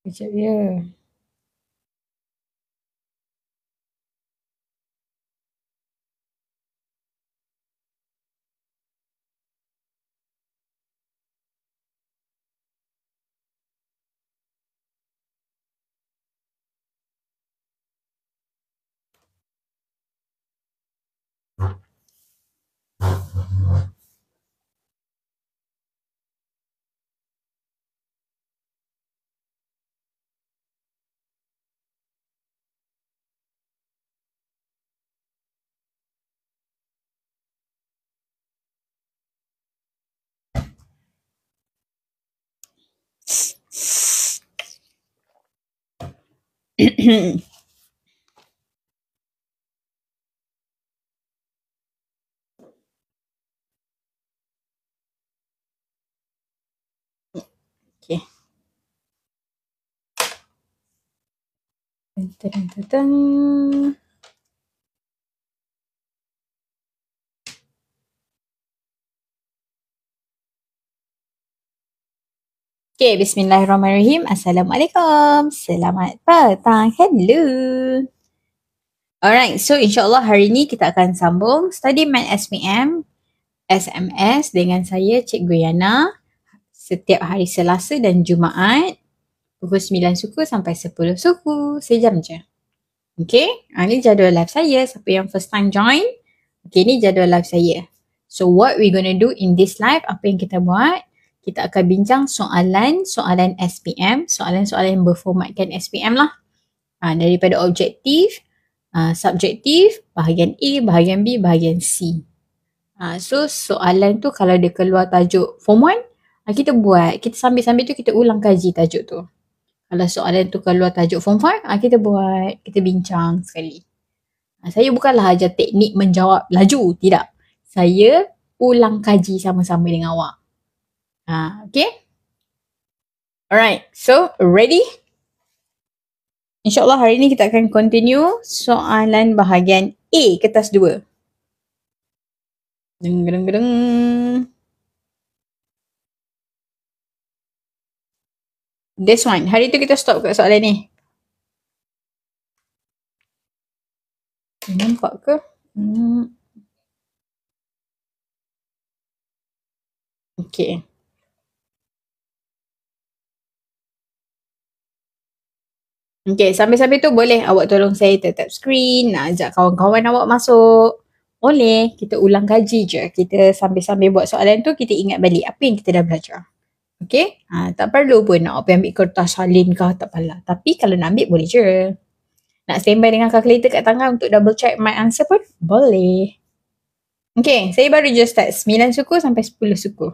Kejap ya. Okay. Okay, bismillahirrahmanirrahim. Assalamualaikum. Selamat petang. Hello. Alright, so insyaAllah hari ni kita akan sambung Study Math SPM SMS dengan saya Cikgu Yana setiap hari Selasa dan Jumaat pukul 9 suku sampai 10 suku. Sejam je. Okay, ni jadual live saya. Siapa yang first time join, okay, ni jadual live saya. So what we gonna do in this live, apa yang kita buat, kita akan bincang soalan SPM, soalan-soalan yang berformatkan SPM lah. Daripada objektif, subjektif, bahagian A, bahagian B, bahagian C. So soalan tu kalau dia keluar tajuk form 1, kita buat, kita sambil-sambil tu kita ulang kaji tajuk tu. Kalau soalan tu keluar tajuk form 5, kita buat, kita bincang sekali. Saya bukanlah ajar teknik menjawab laju, tidak. Saya ulang kaji sama-sama dengan awak. Okay? Alright, so ready? InsyaAllah hari ni kita akan continue soalan bahagian A, kertas 2. Deng. This one, hari tu kita stop kat soalan ni. Nampak ke? Okay. Okay, sambil-sambil tu boleh awak tolong saya tetap screen, nak ajak kawan-kawan awak masuk. Boleh, kita ulang kaji je. Kita sambil-sambil buat soalan tu, kita ingat balik apa yang kita dah belajar. Okay, tak perlu pun nak ambil kertas salin ke, tak apalah. Tapi kalau nak ambil boleh je. Nak standby dengan kalkulator kat tangan untuk double check my answer pun boleh. Okay, saya baru just start 9 suku sampai 10 suku.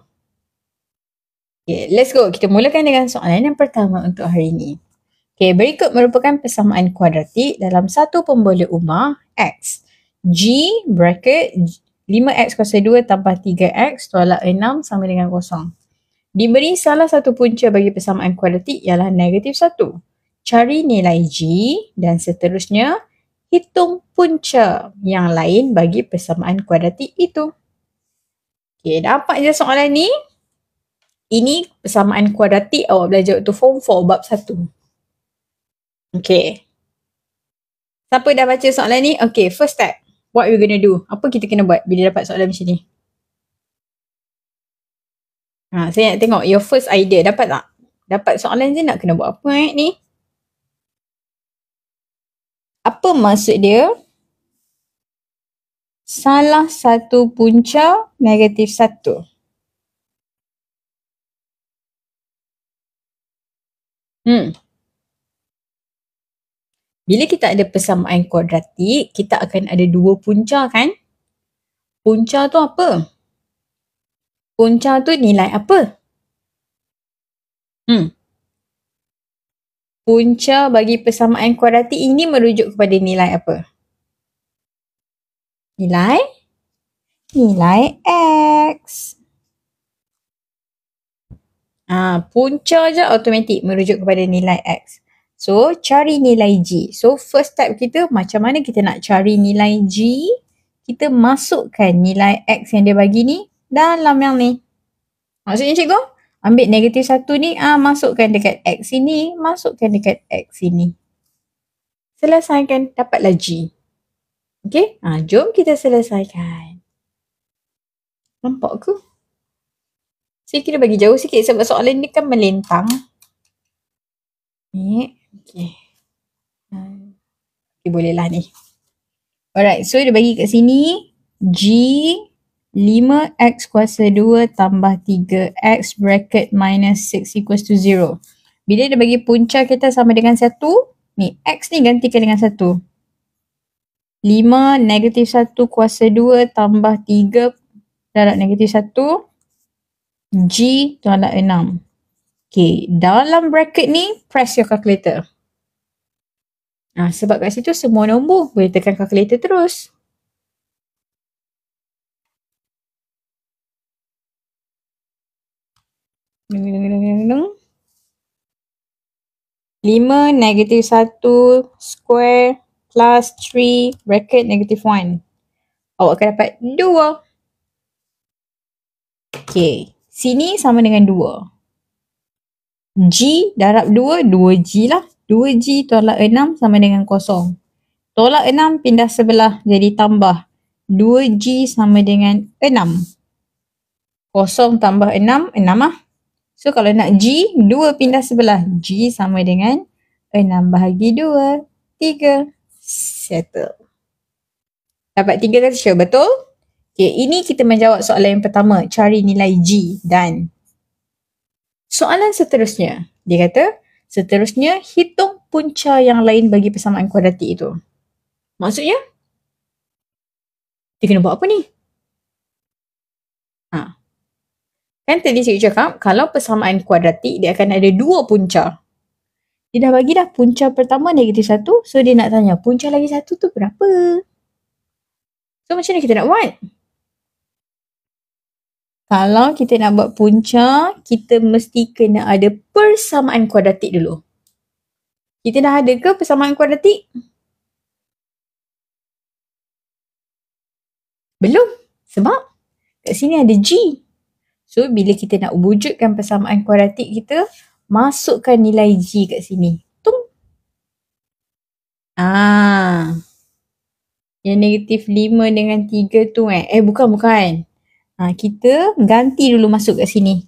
Okay, let's go. Kita mulakan dengan soalan yang pertama untuk hari ini. Okay, berikut merupakan persamaan kuadratik dalam satu pembola umar X. G bracket 5X kuasa 2 tambah 3X tolak 6 sama dengan 0. Diberi salah satu punca bagi persamaan kuadratik ialah negatif 1. Cari nilai G dan seterusnya hitung punca yang lain bagi persamaan kuadratik itu. Okay, dapat je soalan ni. Ini persamaan kuadratik awak belajar waktu form 4 bab 1. Okay. Siapa dah baca soalan ni? Okay, first step. What we gonna do? Apa kita kena buat bila dapat soalan macam ni? Saya nak tengok your first idea. Dapat tak? Dapat soalan je nak kena buat apa ni? Apa maksud dia? Salah satu punca negatif 1. Bila kita ada persamaan kuadratik, kita akan ada dua punca kan? Punca tu apa? Punca tu nilai apa? Punca bagi persamaan kuadratik ini merujuk kepada nilai apa? Nilai X. Punca je automatik merujuk kepada nilai X. So, cari nilai G. So, first step kita, macam mana kita nak cari nilai G? Kita masukkan nilai X yang dia bagi ni dalam yang ni. Maksudnya cikgu, ambil negatif 1 ni, masukkan dekat X sini, masukkan dekat X sini. Selesaikan, dapatlah G. Okay, jom kita selesaikan. Nampak ke? Saya kira bagi jauh sikit sebab soalan ni kan melintang. Ni, okay. Okay, bolehlah ni. Alright, so dia bagi kat sini G 5x kuasa 2 tambah 3x bracket minus 6 equals to 0. Bila dia bagi punca kita sama dengan 1, ni x ni gantikan dengan 1. 5 negatif 1 kuasa 2 tambah 3 darab negatif 1 G tolak 6. Okay, dalam bracket ni press your calculator. Sebab kat situ semua nombor, boleh tekan calculator terus. Lima negatif 1 square plus 3 bracket negatif 1. Awak akan dapat 2. Okay, sini sama dengan 2. G darab 2, 2G lah. 2G tolak 6 sama dengan 0. Tolak 6 pindah sebelah jadi tambah. 2G sama dengan 6. 0 tambah 6, 6 lah. So kalau nak G, 2 pindah sebelah. G sama dengan 6 bahagi 2, 3. Settle. Dapat 3 kan sure, betul? Okay, ini kita menjawab soalan yang pertama. Cari nilai G dan soalan seterusnya. Dia kata, seterusnya hitung punca yang lain bagi persamaan kuadratik itu. Maksudnya, dia kena buat apa ni? Kan tadi saya cakap, kalau persamaan kuadratik, dia akan ada 2 punca. Dia dah bagi dah punca pertama negatif 1, so dia nak tanya punca lagi 1 tu berapa? So macam mana kita nak buat? Kalau kita nak buat punca, kita mesti kena ada persamaan kuadratik dulu. Kita dah ada ke persamaan kuadratik? Belum. Sebab kat sini ada G. So bila kita nak wujudkan persamaan kuadratik kita, masukkan nilai G kat sini. Tung. Yang negatif 5 dengan 3 tu bukan. Kita ganti dulu masuk kat sini.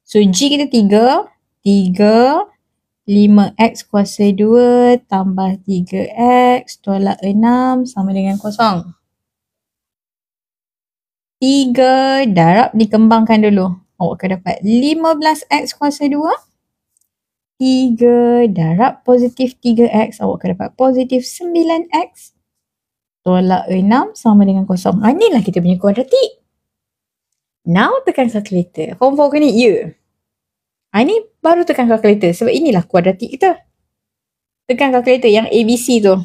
So G kita 3, 5x kuasa 2 tambah 3x tolak 6 sama dengan 0. 3 darab dikembangkan dulu. Awak akan dapat 15x kuasa 2. 3 darab positif 3x. Awak akan dapat positif 9x. Tolak 6 sama dengan 0. Inilah kita punya kuadratik. Now tekan calculator. Confirm ke ni? Ya. Ini baru tekan calculator sebab inilah kuadratik kita. Tekan calculator yang ABC tu.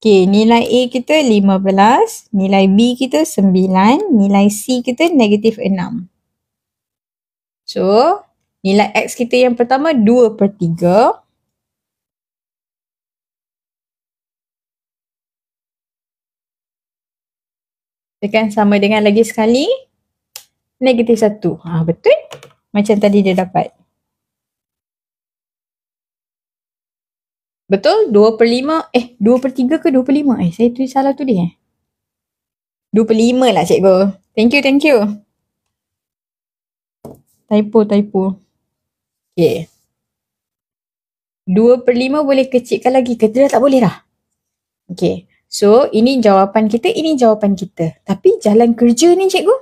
Okay, nilai A kita 15, nilai B kita 9, nilai C kita negatif 6. So, nilai X kita yang pertama 2/3. Tekan sama dengan lagi sekali, negatif 1. Betul? Macam tadi dia dapat. Betul? 2/5, 2/3 ke 2/5? Saya tulis salah tulis 2/5 lah cikgu. Thank you. Typo. Okay. 2/5 boleh kecilkan lagi ke? Dah tak boleh dah. Okay. So, ini jawapan kita, ini jawapan kita. Tapi jalan kerja ni cikgu,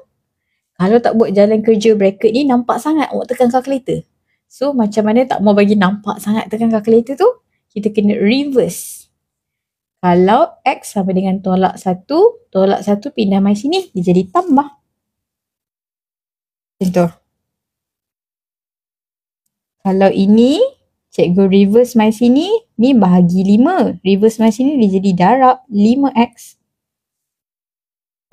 kalau tak buat jalan kerja bracket ni, nampak sangat awak tekan calculator. So, macam mana tak mau bagi nampak sangat tekan calculator tu? Kita kena reverse. Kalau X sama dengan tolak 1 pindah mai sini, dia jadi tambah. Macam tu. Kalau ini, cikgu reverse mai sini, ni bahagi 5. Reverse mai sini dia jadi darab 5x.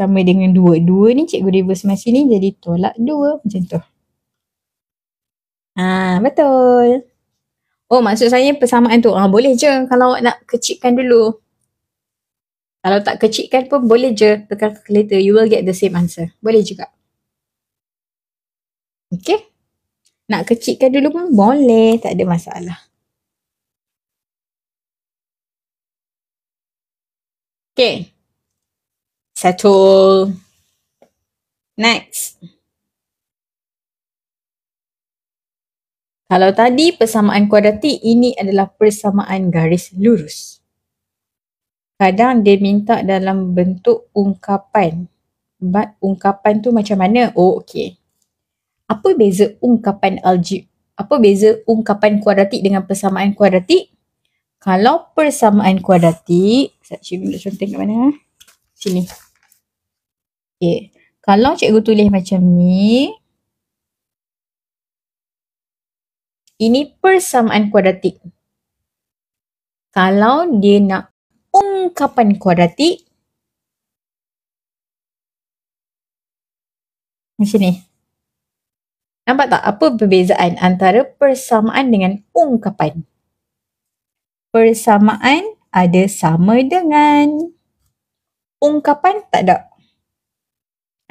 Sama dengan 2. 2 ni cikgu reverse mai sini jadi tolak 2. Macam tu. Betul. Oh, maksud saya persamaan tu. Boleh je kalau awak nak kecilkan dulu. Kalau tak kecilkan pun boleh je tekan calculator. You will get the same answer. Boleh juga. Okay. Nak kecilkan dulu pun boleh. Tak ada masalah. Okay. Settle. Next. Kalau tadi persamaan kuadratik, ini adalah persamaan garis lurus. Kadang dia minta dalam bentuk ungkapan. But ungkapan tu macam mana? Oh, okay. Apa beza ungkapan algebra? Apa beza ungkapan kuadratik dengan persamaan kuadratik? Kalau persamaan kuadratik, cikgu nak contoh kat mana? Sini. Okay. Kalau cikgu tulis macam ni, ini persamaan kuadratik. Kalau dia nak ungkapan kuadratik, macam ni. Nampak tak apa perbezaan antara persamaan dengan ungkapan? Persamaan ada sama dengan. Ungkapan tak ada.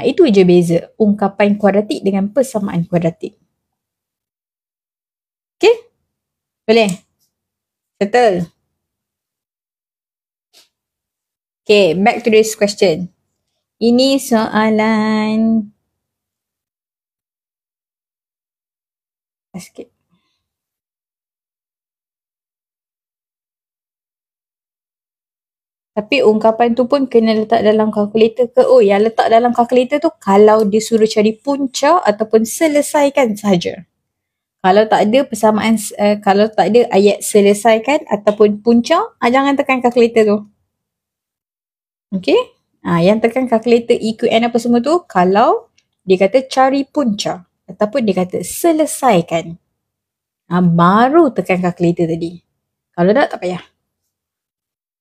Itu je beza ungkapan kuadratik dengan persamaan kuadratik. Okay? Boleh? Settle? Okay, back to this question. Ini soalan. Sikit. Tapi ungkapan tu pun kena letak dalam kalkulator ke? Oh, yang letak dalam kalkulator tu kalau dia suruh cari punca ataupun selesaikan sahaja. Kalau tak ada persamaan, kalau tak ada ayat selesaikan ataupun punca, jangan tekan kalkulator tu. Okay? Yang tekan kalkulator EQN apa semua tu, kalau dia kata cari punca ataupun dia kata selesaikan. Baru tekan kalkulator tadi. Kalau tak payah.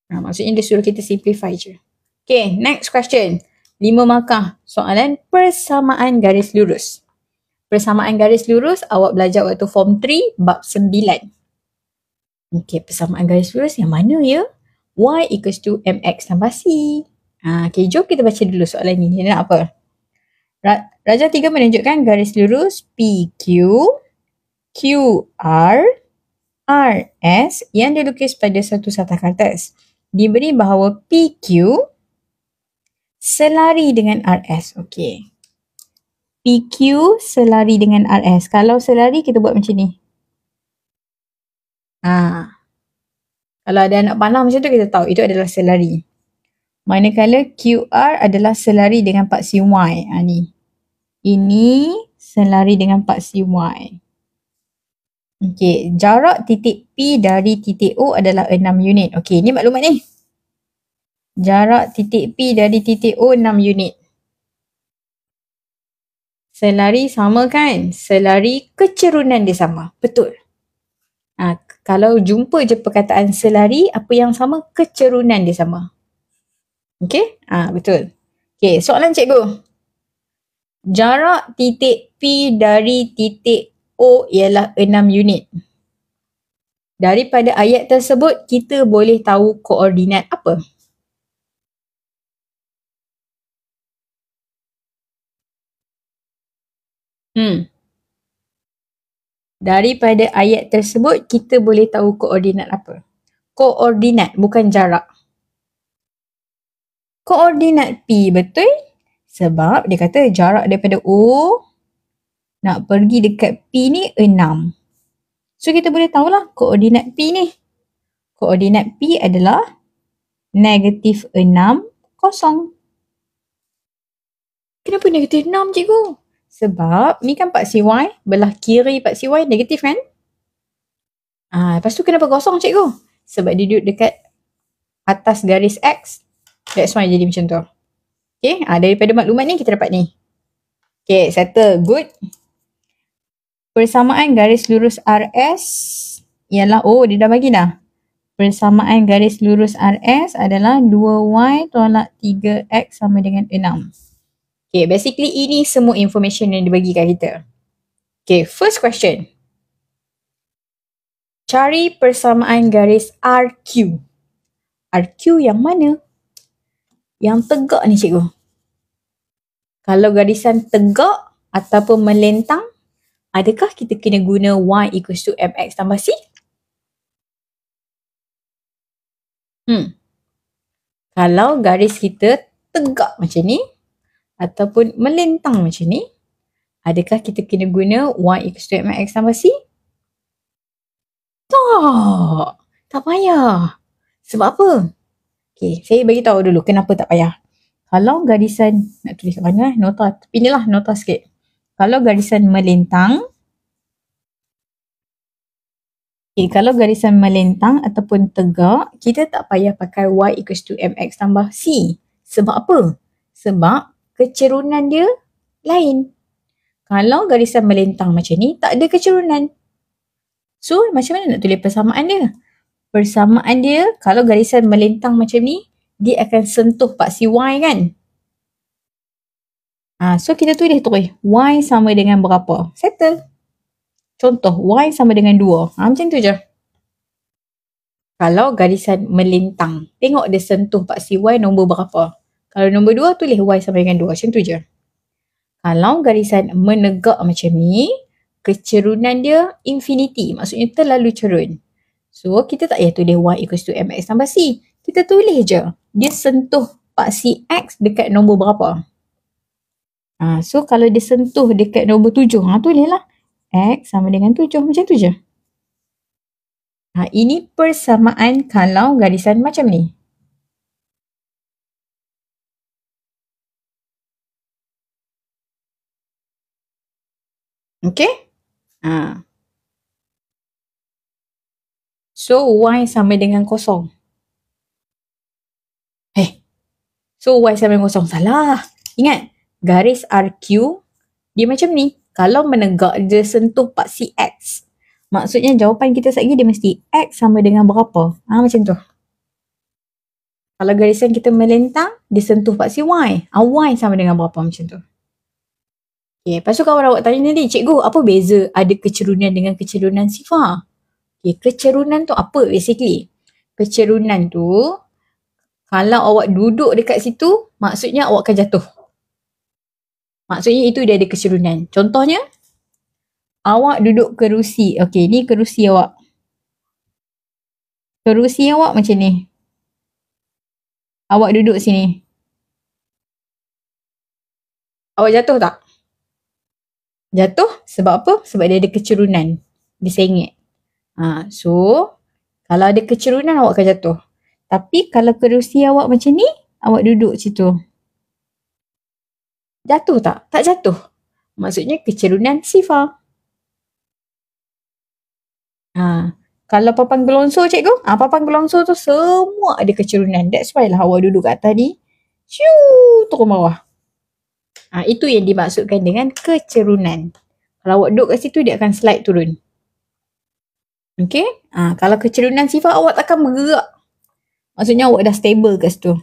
Maksudnya dia suruh kita simplify je. Okay, next question. 5 markah. Soalan persamaan garis lurus. Persamaan garis lurus awak belajar waktu form 3 bab 9. Okay, persamaan garis lurus yang mana ya? Y equals to mx tambah c. Okay, jom kita baca dulu soalan ni. Dia nak apa? Rajah 3 menunjukkan garis lurus PQ, QR, RS yang dilukis pada satu satah kertas. Diberi bahawa PQ selari dengan RS. Okey. PQ selari dengan RS. Kalau selari kita buat macam ni. Kalau ada anak panah macam tu kita tahu itu adalah selari. Manakala QR adalah selari dengan paksi Y. Ni. Ini selari dengan paksi Y. Okey, jarak titik P dari titik O adalah 6 unit. Okey, ni maklumat ni. Jarak titik P dari titik O 6 unit. Selari sama kan? Selari kecerunan dia sama. Betul. Kalau jumpa je perkataan selari, apa yang sama? Kecerunan dia sama. Okey? Betul. Okey, soalan cikgu. Jarak titik P dari titik O ialah 6 unit. Daripada ayat tersebut, kita boleh tahu koordinat apa? Daripada ayat tersebut, kita boleh tahu koordinat apa? Koordinat, bukan jarak. Koordinat P, betul? Sebab dia kata jarak daripada O nak pergi dekat P ni 6. So kita boleh tahulah koordinat P ni. Koordinat P adalah negatif 6, 0. Kenapa negatif 6 cikgu? Sebab ni kan paksi Y, belah kiri paksi Y negatif kan? Lepas tu kenapa 0 cikgu? Sebab dia duduk dekat atas garis X. That's why jadi macam tu. Okay, daripada maklumat ni kita dapat ni. Okay, settle. Good. Persamaan garis lurus RS ialah, dia dah bagi dah. Persamaan garis lurus RS adalah 2Y tolak 3X sama dengan 6. Okay, basically ini semua information yang dibagi kat kita. Okay, first question. Cari persamaan garis RQ. RQ yang mana? Yang tegak ni cikgu. Kalau garisan tegak ataupun melentang, adakah kita kena guna y equals to mx tambah c? Kalau garis kita tegak macam ni ataupun melentang macam ni, adakah kita kena guna y equals to mx tambah c? Tak payah. Sebab apa? Okay, saya bagi tahu dulu kenapa tak payah. Kalau garisan, nak tulis kat mana? Nota, pilihlah nota sikit. Kalau garisan melentang, kalau garisan melentang ataupun tegak, kita tak payah pakai y equals to mx tambah c. Sebab apa? Sebab kecerunan dia lain. Kalau garisan melentang macam ni, tak ada kecerunan. So, macam mana nak tulis persamaan dia? Persamaan dia, kalau garisan melentang macam ni, dia akan sentuh paksi y kan? So kita tulis y sama dengan berapa? Settle. Contoh, y sama dengan 2. Macam tu je. Kalau garisan melentang, tengok dia sentuh paksi y nombor berapa. Kalau nombor 2, tulis y sama dengan 2. Macam tu je. Kalau garisan menegak macam ni, kecerunan dia infinity. Maksudnya terlalu cerun. So, kita tak payah tulis y equals to mx tambah c. Kita tulis je. Dia sentuh paksi x dekat nombor berapa. So, kalau dia sentuh dekat nombor 7, tulislah x sama dengan 7. Macam tu je. Ini persamaan kalau garisan macam ni. Okay? So, y sama dengan kosong. So, y sama dengan kosong. Salah. Ingat, garis RQ, dia macam ni. Kalau menegak, dia sentuh paksi x. Maksudnya jawapan kita sekali dia mesti x sama dengan berapa. Macam tu. Kalau garisan kita melentang, dia sentuh paksi y. Y sama dengan berapa macam tu. Okay, lepas tu kawan awak tanya tadi, cikgu apa beza ada kecerunan dengan kecerunan sifar? Okay, kecerunan tu apa basically? Kecerunan tu, kalau awak duduk dekat situ, maksudnya awak akan jatuh. Maksudnya itu dia ada kecerunan. Contohnya, awak duduk kerusi. Okay, ni kerusi awak. Kerusi awak macam ni. Awak duduk sini. Awak jatuh tak? Jatuh sebab apa? Sebab dia ada kecerunan. Dia sengit. So, kalau ada kecerunan awak akan jatuh. Tapi kalau kerusi awak macam ni, awak duduk situ. Jatuh tak? Tak jatuh. Maksudnya kecerunan sifar. Kalau papan gelonsor cikgu, papan gelonsor tu semua ada kecerunan. That's why lah awak duduk kat atas ni, turun bawah. Itu yang dimaksudkan dengan kecerunan. Kalau awak duduk kat situ, dia akan slide turun. Okay? Kalau kecerunan sifar, awak takkan bergerak. Maksudnya awak dah stable kat situ.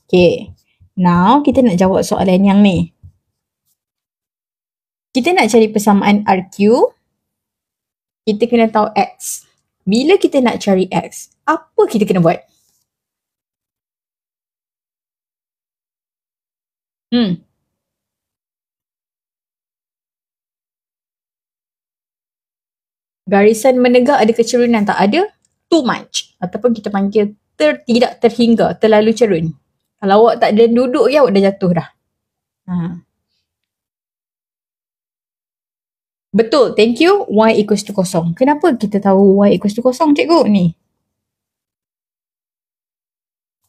Okay. Now, kita nak jawab soalan yang ni. Kita nak cari persamaan RQ. Kita kena tahu X. Bila kita nak cari X, apa kita kena buat? Garisan menegak ada kecerunan tak? Ada? Too much. Ataupun kita panggil tidak terhingga, terlalu cerun. Kalau awak tak ada duduk je, awak dah jatuh dah. Betul, thank you. Y equals to kosong. Kenapa kita tahu Y equals to kosong, cikgu? Ni.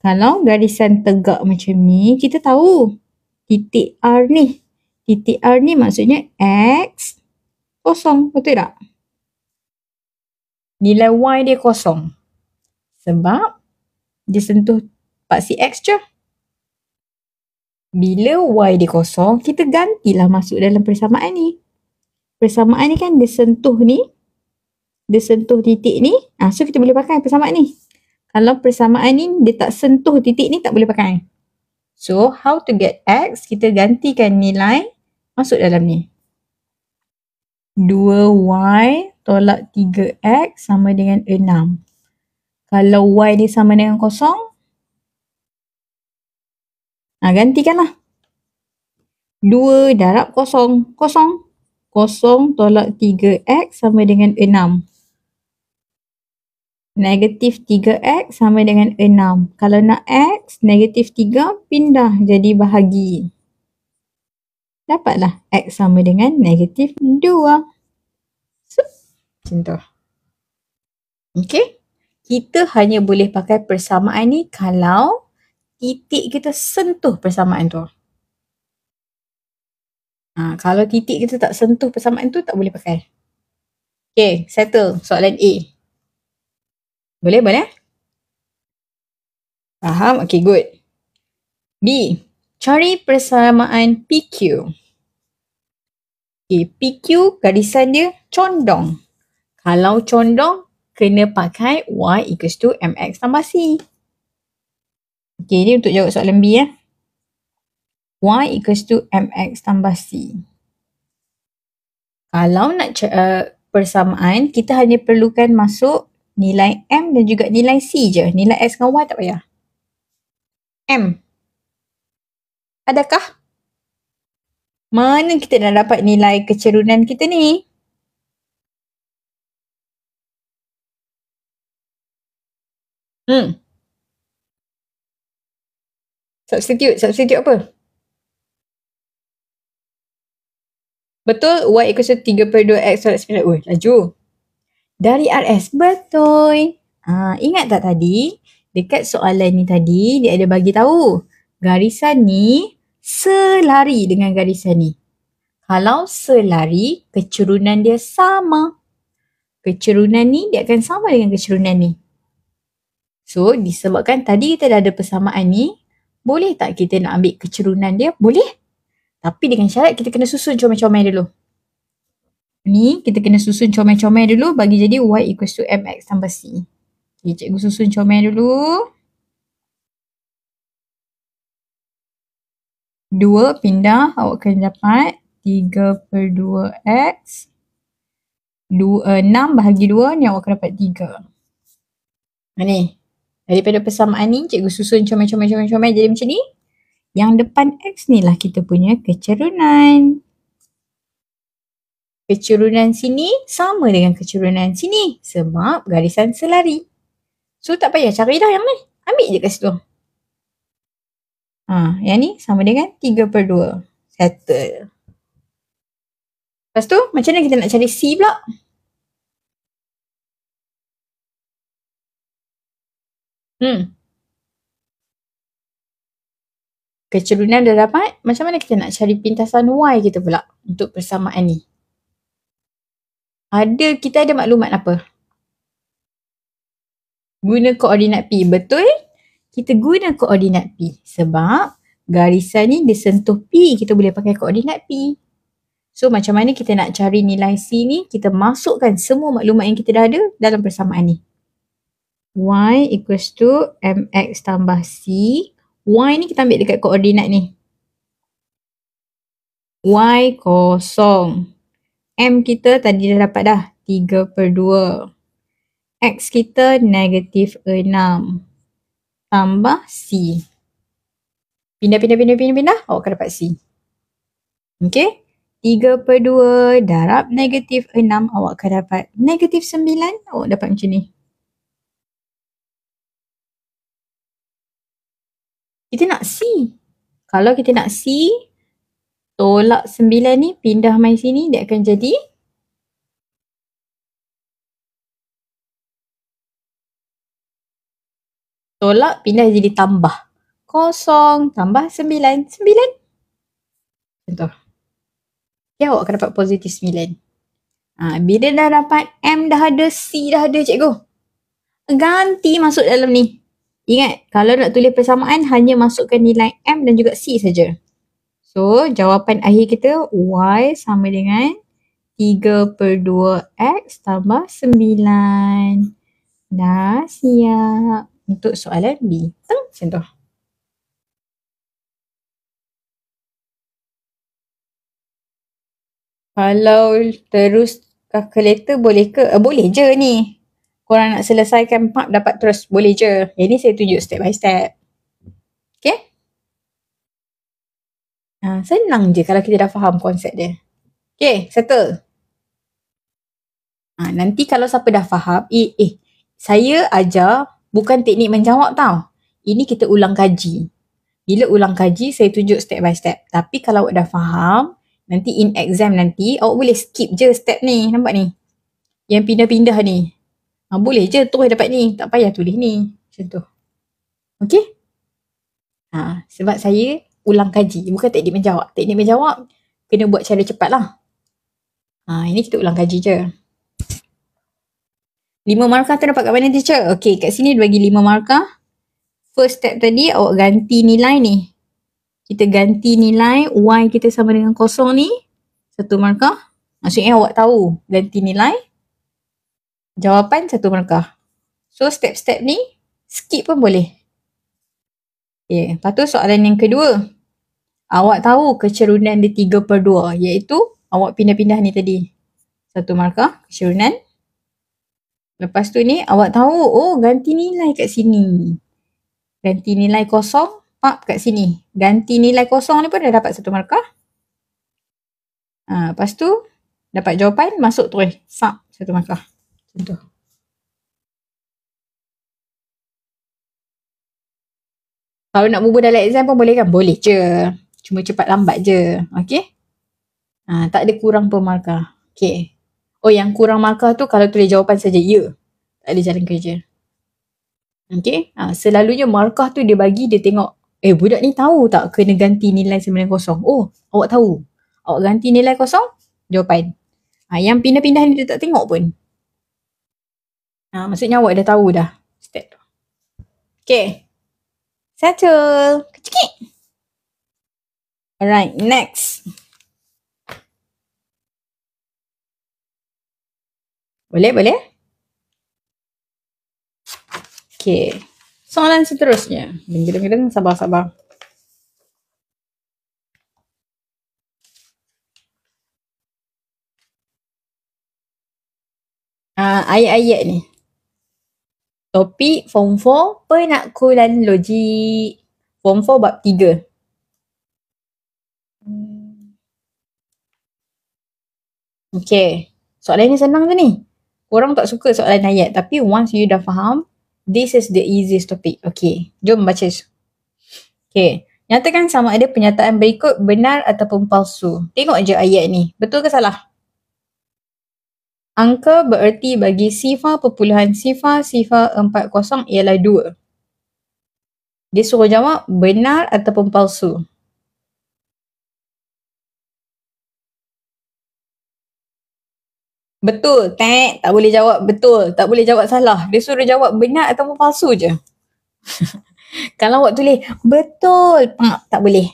Kalau garisan tegak macam ni, kita tahu titik R ni. Titik R ni maksudnya X kosong. Betul tak? Nilai Y dia kosong. Sebab dia sentuh paksi X je. Bila Y dia kosong, kita gantilah masuk dalam persamaan ni. Persamaan ni kan dia sentuh ni. Dia sentuh titik ni. So kita boleh pakai persamaan ni. Kalau persamaan ni dia tak sentuh titik ni, tak boleh pakai. So how to get X? Kita gantikan nilai masuk dalam ni. 2Y tolak 3x sama dengan 6. Kalau y ni sama dengan kosong, gantikanlah. 2 darab kosong, kosong. Kosong tolak 3x sama dengan 6. Negatif 3x sama dengan 6. Kalau nak x, negatif 3 pindah jadi bahagi. Dapatlah x sama dengan negatif 2. So, macam tu. Okay. Kita hanya boleh pakai persamaan ni kalau titik kita sentuh persamaan tu. Kalau titik kita tak sentuh persamaan tu, tak boleh pakai. Okay, settle soalan A. Boleh, boleh? Faham? Okay, good. B. Cari persamaan PQ. Okay, PQ garisan dia condong. Kalau condong, kena pakai y equals to mx tambah c. Okay, ni untuk jawab soalan B ya. Y equals to mx tambah c. Kalau nak persamaan, kita hanya perlukan masuk nilai m dan juga nilai c je. Nilai x dengan y tak payah. M. Adakah? Mana kita dah dapat nilai kecerunan kita ni? Substitute apa? Betul, y equals to 3/2x tolak 9. Laju. Dari RS, betul. Ingat tak tadi? Dekat soalan ni tadi, dia ada bagi tahu. Garisan ni selari dengan garisan ni. Kalau selari, kecerunan dia sama. Kecerunan ni, dia akan sama dengan kecerunan ni. So, disebabkan tadi kita dah ada persamaan ni, boleh tak kita nak ambil kecerunan dia? Boleh. Tapi dengan syarat kita kena susun comel-comel dulu. Ni kita kena susun comel-comel dulu bagi jadi y equals to mx tambah c. Okay, cikgu susun comel dulu. 2 pindah, awak akan dapat 3/2x. 6 bahagi 2, ni awak akan dapat 3. Ni, daripada persamaan ni, cikgu susun comel-comel jadi macam ni. Yang depan x ni lah kita punya kecerunan. Kecerunan sini sama dengan kecerunan sini sebab garisan selari. So tak payah cari dah yang ni. Ambil je kat situ. Yang ni sama dengan 3/2. Settle. Lepas tu macam mana kita nak cari C pula? Kecerunan dah dapat, macam mana kita nak cari pintasan Y kita pula untuk persamaan ni? Kita ada maklumat apa? Guna koordinat P, betul? Kita guna koordinat P sebab garisan ni dia sentuh P, kita boleh pakai koordinat P. So macam mana kita nak cari nilai C ni? Kita masukkan semua maklumat yang kita dah ada dalam persamaan ni. Y equals to mx tambah C. Y ni kita ambil dekat koordinat ni. Y kosong. M kita tadi dah dapat dah. 3/2. X kita negatif 6. Tambah C. Pindah. Awak akan dapat C. Okay. 3/2 darab negatif 6. Awak akan dapat negatif 9. Awak dapat macam ni. Kita nak C. Kalau kita nak C, tolak 9 ni pindah mai sini, dia akan jadi tolak pindah jadi tambah. 0 tambah 9. 9. Contoh. Okay, awak akan dapat positif 9. Bila dah dapat M dah ada, C dah ada cikgu. Ganti masuk dalam ni. Ingat, kalau nak tulis persamaan hanya masukkan nilai M dan juga C saja. So, jawapan akhir kita Y sama dengan 3/2x tambah 9. Dah siap untuk soalan B. Macam tu. Calculator boleh ke? Boleh je ni. Korang nak selesaikan pap dapat terus. Boleh je. Yang ni saya tunjuk step by step. Okay? Senang je kalau kita dah faham konsep dia. Okay, settle. Nanti kalau siapa dah faham, saya ajar bukan teknik menjawab tau. Ini kita ulang kaji. Bila ulang kaji, saya tunjuk step by step. Tapi kalau awak dah faham, nanti in exam nanti, awak boleh skip je step ni. Nampak ni? Yang pindah-pindah ni. Boleh je terus dapat ni. Tak payah tulis ni. Macam tu. Okay? Sebab saya ulang kaji. Bukan teknik menjawab. Teknik menjawab, kena buat cara cepat lah. Ini kita ulang kaji je. 5 markah tu dapat kat mana teacher? Okay, kat sini dia bagi 5 markah. First step tadi, awak ganti nilai ni. Kita ganti nilai Y kita sama dengan kosong ni. 1 markah. Maksudnya awak tahu ganti nilai. Jawapan 1 markah. So step-step ni skip pun boleh. Okay. Lepas tu soalan yang kedua. Awak tahu kecerunan dia 3/2 iaitu awak pindah-pindah ni tadi. 1 markah kecerunan. Lepas tu ni awak tahu ganti nilai kat sini. Ganti nilai kosong pap kat sini. Ganti nilai kosong ni pun dah dapat 1 markah. Lepas tu dapat jawapan masuk terus. Pap 1 markah. Macam tu. Kalau nak bubuh dalam exam pun boleh kan? Boleh je. Cuma cepat lambat je. Okay? Tak ada kurang pun markah. Okay. Yang kurang markah tu kalau tulis jawapan saja ya. Tak ada jalan kerja. Okay? Selalunya markah tu dia bagi, dia tengok. Budak ni tahu tak kena ganti nilai sama dengan kosong? Awak tahu. Awak ganti nilai kosong, jawapan. Yang pindah-pindah ni dia tak tengok pun. Maksudnya awak dah tahu dah step tu. Okay. Settle. Kecik. Alright, next. Boleh? Okay. Soalan seterusnya. Gedeng-gedeng, sabar-sabar. Ayat-ayat ni. Topik Form 4, penakkulan logik. Form 4 bab 3. Okay. Soalan ni senang je ni. Korang tak suka soalan ayat. Tapi once you dah faham, this is the easiest topic. Okay. Jom baca. Okay. Nyatakan sama ada penyataan berikut benar ataupun palsu. Tengok je ayat ni. Betul ke salah? Angka bererti bagi sifar perpuluhan sifar 40 ialah 2. Dia suruh jawab benar ataupun palsu. Betul. Tak boleh jawab betul. Tak boleh jawab salah. Dia suruh jawab benar ataupun palsu je. Kalau awak tulis betul, tak boleh.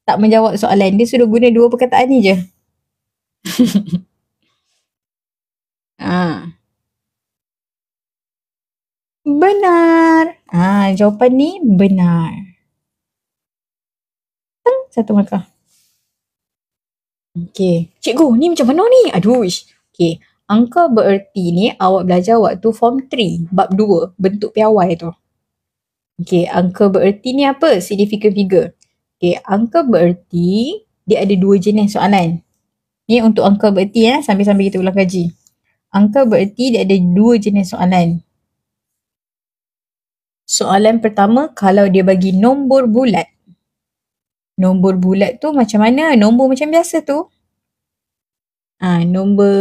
Tak menjawab soalan. Dia suruh guna 2 perkataan ni je. Benar. Jawapan ni benar. 1 markah. Okay. Cikgu, ni macam mana ni? Aduh. Okay. Angka bererti ni awak belajar waktu form 3, bab 2, bentuk piawai tu. Okay. Angka bererti ni apa? Significant figure. Okay. Angka bererti, dia ada 2 jenis soalan. Ni untuk angka bererti sambil-sambil kita ulang kaji. Angka bererti dia ada 2 jenis soalan. Soalan pertama, kalau dia bagi nombor bulat. Nombor bulat tu macam mana? Nombor macam biasa tu. Nombor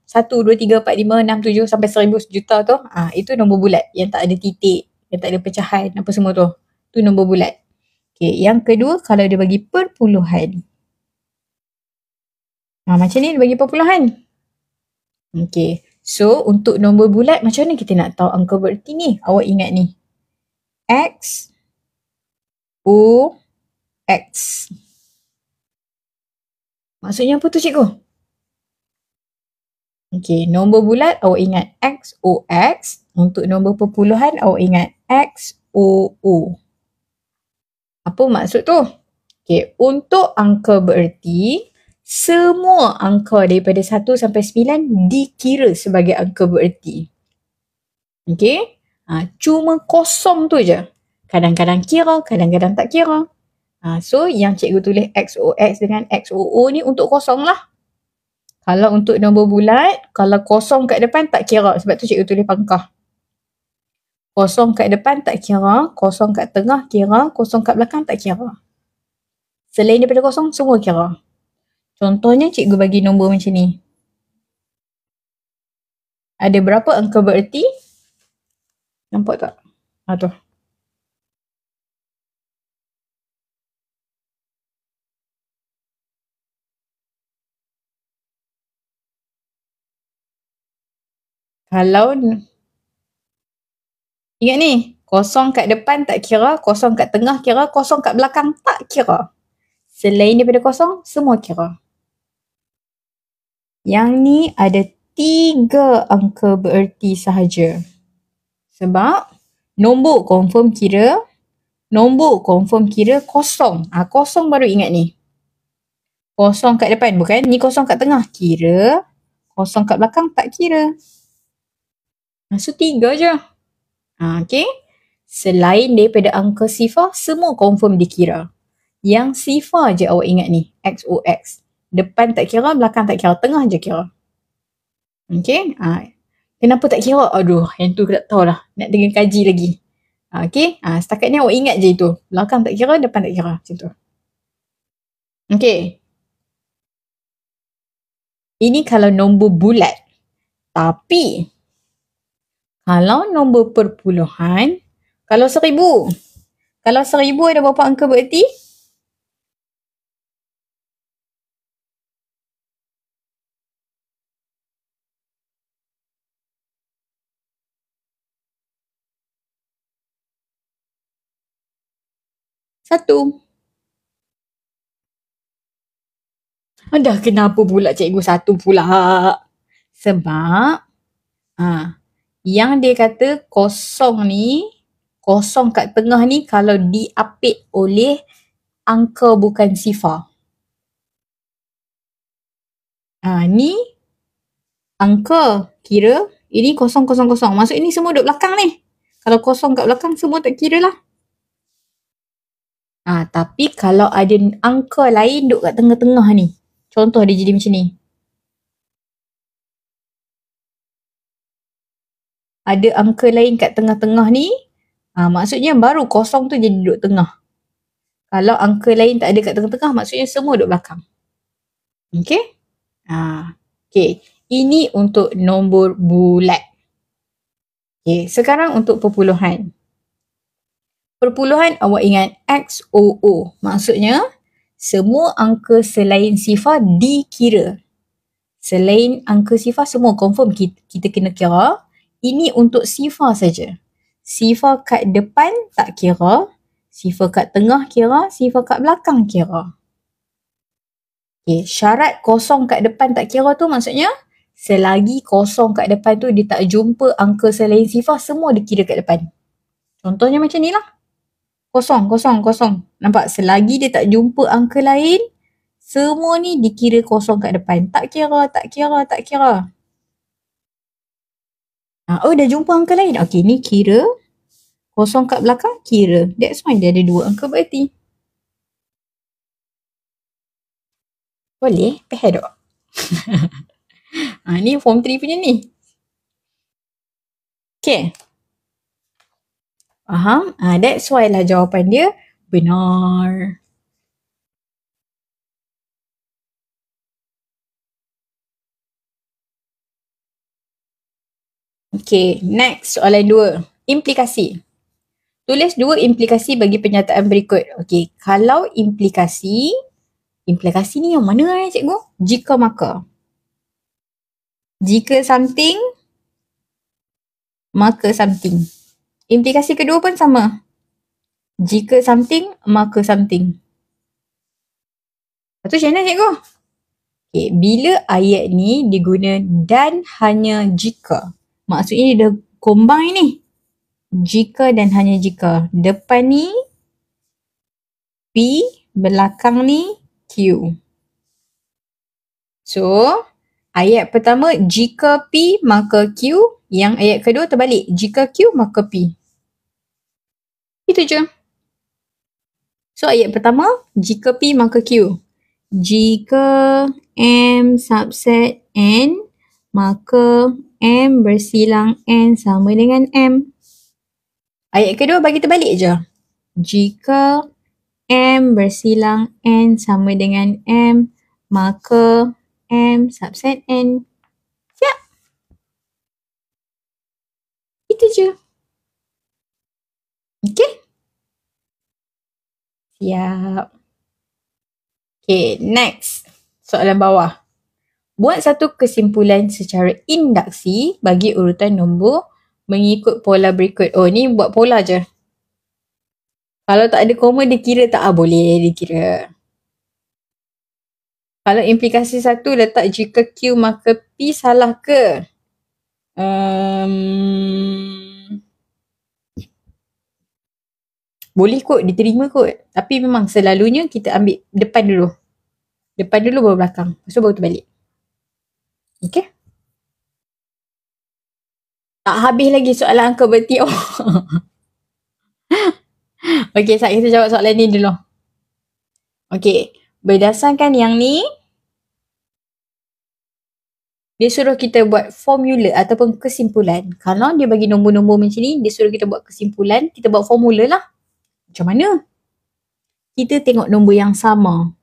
1, 2, 3, 4, 5, 6, 7 sampai 1000 juta tu. Itu nombor bulat yang tak ada titik, yang tak ada pecahan, apa semua tu. Tu nombor bulat. Okay, yang kedua kalau dia bagi perpuluhan. Macam ni dia bagi perpuluhan. Okay, so untuk nombor bulat macam mana kita nak tahu angka bererti ni? Awak ingat ni. X, O, X. Maksudnya apa tu cikgu? Okay, nombor bulat awak ingat X, O, X. Untuk nombor perpuluhan awak ingat X, O, O. Apa maksud tu? Okay, untuk angka bererti, semua angka daripada 1 sampai 9 dikira sebagai angka bererti. Okey? Cuma kosong tu je. Kadang-kadang kira, kadang-kadang tak kira. So, yang cikgu tulis XOX dengan XOO ni untuk kosong lah. Kalau untuk nombor bulat, kalau kosong kat depan tak kira. Sebab tu cikgu tulis pangkah. Kosong kat depan tak kira, kosong kat tengah kira, kosong kat belakang tak kira. Selain daripada kosong, semua kira. Contohnya cikgu bagi nombor macam ni. Ada berapa angka bererti? Nampak tak? Tu. Kalau ingat ni, kosong kat depan tak kira, kosong kat tengah kira, kosong kat belakang tak kira. Selain daripada kosong, semua kira. Yang ni ada 3 angka bererti sahaja. Sebab nombor confirm kira, kosong. Kosong baru ingat ni. Kosong kat depan bukan, ni kosong kat tengah kira, kosong kat belakang tak kira. So 3 je. Okay. Selain daripada angka sifar, semua confirm dikira. Yang sifar je awak ingat ni, XOX. Depan tak kira, belakang tak kira, tengah je kira. Okay. Kenapa tak kira? Aduh, yang tu tak tahulah. Nak tengah kaji lagi. Okay. Setakat ni awak ingat je itu. Belakang tak kira, depan tak kira. Macam tu. Okay. Ini kalau nombor bulat. Tapi, kalau nombor perpuluhan, kalau 1000. Kalau 1000 ada berapa angka bererti? Satu. Dah kenapa pula cikgu satu pula? Sebab yang dia kata kosong ni, kosong kat tengah ni kalau diapit oleh angka bukan sifar. Ni angka kira, ini kosong kosong kosong. Maksud ini semua duduk belakang ni. Kalau kosong kat belakang semua tak kira lah. Tapi kalau ada angka lain duduk kat tengah-tengah ni. Contoh dia jadi macam ni. Ada angka lain kat tengah-tengah ni, maksudnya baru kosong tu jadi duduk tengah. Kalau angka lain tak ada kat tengah-tengah, maksudnya semua duduk belakang. Okay? Okay. Ini untuk nombor bulat. Okay. Sekarang untuk perpuluhan. Perpuluhan awak ingat XOO. Maksudnya, semua angka selain sifar dikira. Selain angka sifar semua confirm kita kena kira. Ini untuk sifar saja. Sifar kat depan tak kira. Sifar kat tengah kira. Sifar kat belakang kira. Okay, syarat kosong kat depan tak kira tu maksudnya selagi kosong kat depan tu dia tak jumpa angka selain sifar, semua dikira kat depan. Contohnya macam ni lah. Kosong, kosong, kosong. Nampak? Selagi dia tak jumpa angka lain, semua ni dikira kosong kat depan. Tak kira, tak kira, tak kira. Dah jumpa angka lain. Okay, ni kira. Kosong kat belakang, kira. That's why dia ada 2 angka berarti. Boleh? Faham tak? Ni form 3 punya ni. Okay. Faham? That's why lah jawapan dia benar. Okay, next soalan 2. Implikasi. Tulis 2 implikasi bagi penyataan berikut. Okay, kalau implikasi ni yang mana cikgu? Jika maka. Jika something, maka something. Implikasi kedua pun sama. Jika something, maka something. Lepas tu macam mana cikgu? Okay, bila ayat ni diguna dan hanya jika. Maksudnya dia dah combine ni. Jika dan hanya jika. Depan ni P, belakang ni Q. So, ayat pertama jika P maka Q. Yang ayat kedua terbalik. Jika Q maka P. Itu je. So, ayat pertama jika P maka Q. Jika M subset N maka M bersilang N sama dengan M. Ayat kedua bagi terbalik je. Jika M bersilang N sama dengan M, maka M subset N. Siap. Itu je. Okay. Siap. Okay, next. Soalan bawah. Buat satu kesimpulan secara induksi bagi urutan nombor mengikut pola berikut. Oh, ni buat pola je. Kalau tak ada koma, dia kira tak? Boleh dia kira. Kalau implikasi satu letak jika Q maka P, salah ke? Boleh kot, diterima kot. Tapi memang selalunya kita ambil depan dulu. Depan dulu baru belakang. Lepas tu baru terbalik. Okay? Tak habis lagi soalan angka berarti. Oh. Okay, kita jawab soalan ni dulu. Okay, berdasarkan yang ni, dia suruh kita buat formula ataupun kesimpulan. Kalau dia bagi nombor-nombor macam ni, dia suruh kita buat kesimpulan, kita buat formula lah. Macam mana? Kita tengok nombor yang sama.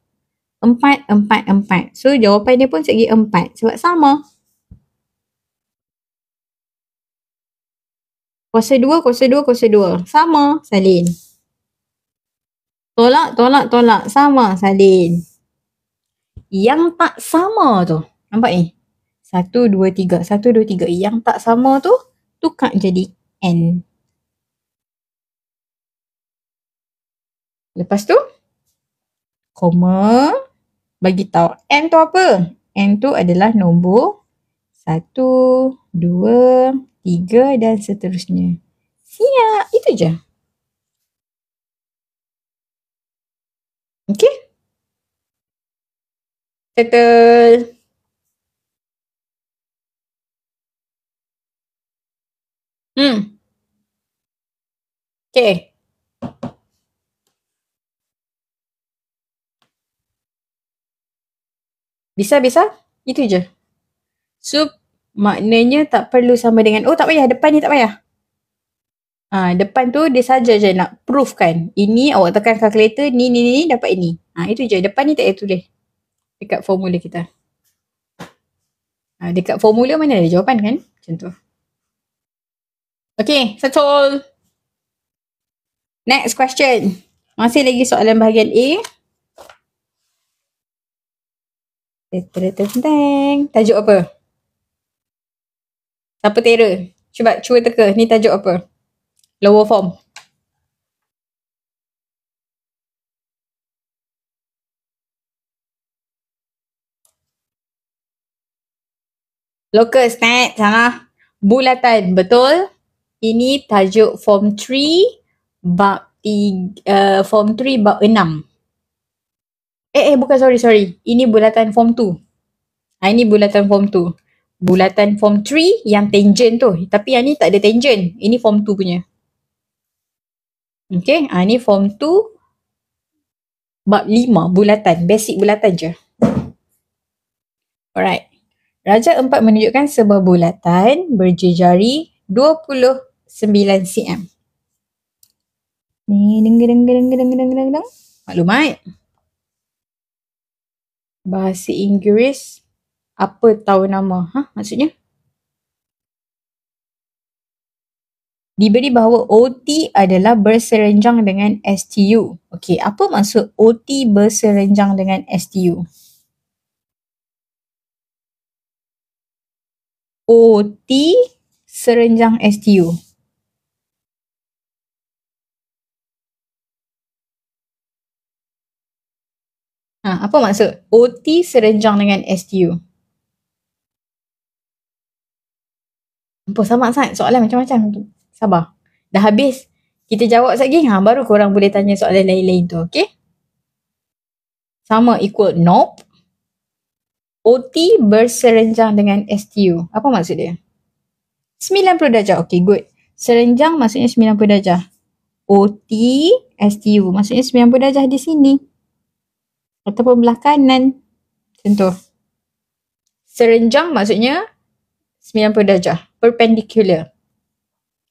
4, 4, 4. So, jawapan dia pun segi 4 sebab sama. Kuasa 2, kuasa 2, kuasa 2. Sama, salin. Tolak, tolak, tolak. Sama, salin. Yang tak sama tu, nampak ni? 1, 2, 3. 1, 2, 3. Yang tak sama tu, tukar jadi N. Lepas tu, koma, bagi tahu N tu apa? N tu adalah nombor 1, 2, 3 dan seterusnya. Siap, itu je. Okay? Settle. Okay. Bisa? Itu je. So, maknanya tak perlu sama dengan, oh tak payah, depan ni tak payah. Depan tu dia saja je nak proof kan. Ini awak tekan calculator, ni dapat ini. Itu je. Depan ni tak payah tulis. Dekat formula kita. Dekat formula mana ada jawapan kan? Macam tu. Okay, settle. Next question. Masih lagi soalan bahagian A. Tajuk apa? Siapa terror? Cuba teka. Ni tajuk apa? Lower form. Locus, salah. Bulatan, betul. Ini tajuk form 3 bab 3, form 3 bab 6. Bukan, sorry. Ini bulatan form 2. Ini bulatan form 2. Bulatan form 3 yang tangent tu. Tapi yang ni tak ada tangent. Ini form 2 punya. Okay, ni form 2 bab 5 bulatan. Basic bulatan je. Alright. Raja 4 menunjukkan sebuah bulatan berjejari 29 cm. Maklumat. Bahasa Inggeris, apa tahu nama? Maksudnya? Diberi bahawa OT adalah berserenjang dengan STU. Okey, apa maksud OT berserenjang dengan STU? OT serenjang STU. Apa maksud OT serenjang dengan STU? Apa sama sangat soalan macam-macam. Sabar. Dah habis. Kita jawab sekali. Baru korang boleh tanya soalan lain-lain tu. Okay? Sama equal nope. OT berserenjang dengan STU. Apa maksud dia? 90 darjah. Okay, good. Serenjang maksudnya 90 darjah. OT, STU maksudnya 90 darjah di sini. Ataupun belah kanan. Contoh. Serenjang maksudnya 90 darjah. Perpendicular.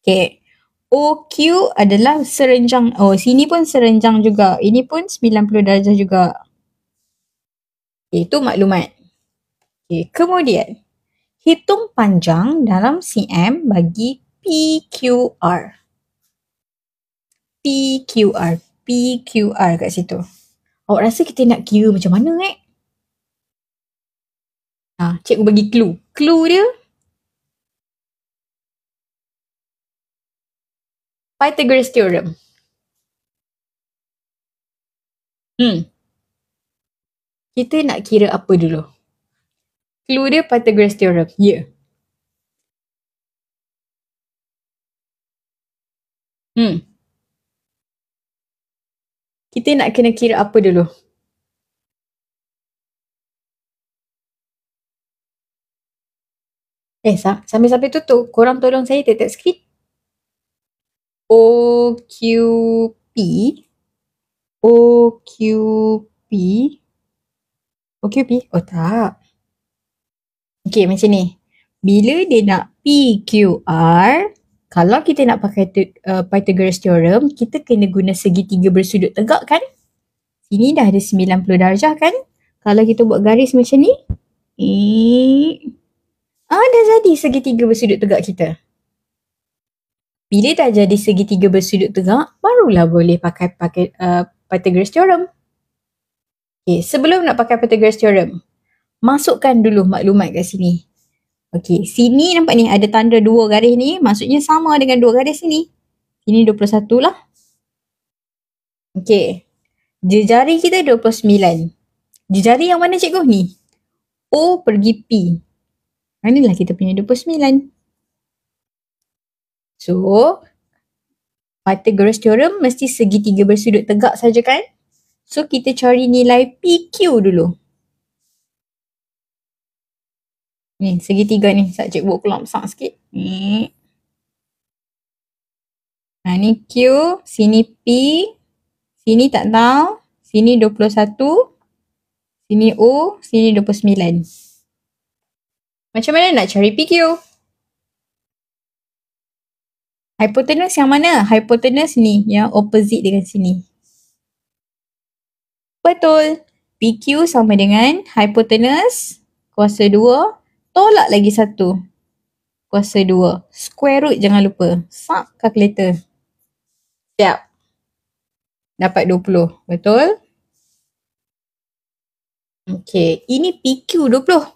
Okay. OQ adalah serenjang. Oh, sini pun serenjang juga. Ini pun 90 darjah juga. Okay, itu maklumat. Okay, kemudian. Hitung panjang dalam cm bagi PQR. PQR kat situ. Awak rasa kita nak kira macam mana cikgu bagi clue. Clue dia Pythagoras theorem. Kita nak kira apa dulu? Clue dia Pythagoras theorem. Ya. Kita nak kena kira apa dulu? Sambil-sambil tutup. Korang tolong saya tetap skip. OQP. Oh tak. Okay, macam ni. Bila dia nak PQR, kalau kita nak pakai Pythagoras theorem, kita kena guna segitiga bersudut tegak kan? Sini dah ada 90 darjah kan? Kalau kita buat garis macam ni, dah jadi segitiga bersudut tegak kita. Bila dah jadi segitiga bersudut tegak, barulah boleh pakai Pythagoras theorem. Okay, sebelum nak pakai Pythagoras theorem, masukkan dulu maklumat kat sini. Okay, sini nampak ni ada tanda dua garis ni, maksudnya sama dengan dua garis sini. Sini 21 lah. Okay, jejari kita 29. Jejari yang mana cikgu ni? O pergi P. Inilah kita punya 29. So, Pythagoras theorem mesti segitiga bersudut tegak saja kan? So, kita cari nilai PQ dulu. Ni, segitiga ni. Sekejap cikgu buat kelam besar sikit. Ni. Ni Q. Sini P. Sini tak tahu. Sini 21. Sini O. Sini 29. Macam mana nak cari PQ? Hypotenuse yang mana? Hypotenuse ni. Yang opposite dengan sini. Betul. PQ sama dengan hypotenuse kuasa 2. Tolak lagi 1. Kuasa 2. Square root jangan lupa. Sak calculator. Siap. Dapat 20. Betul? Okay. Ini PQ 20.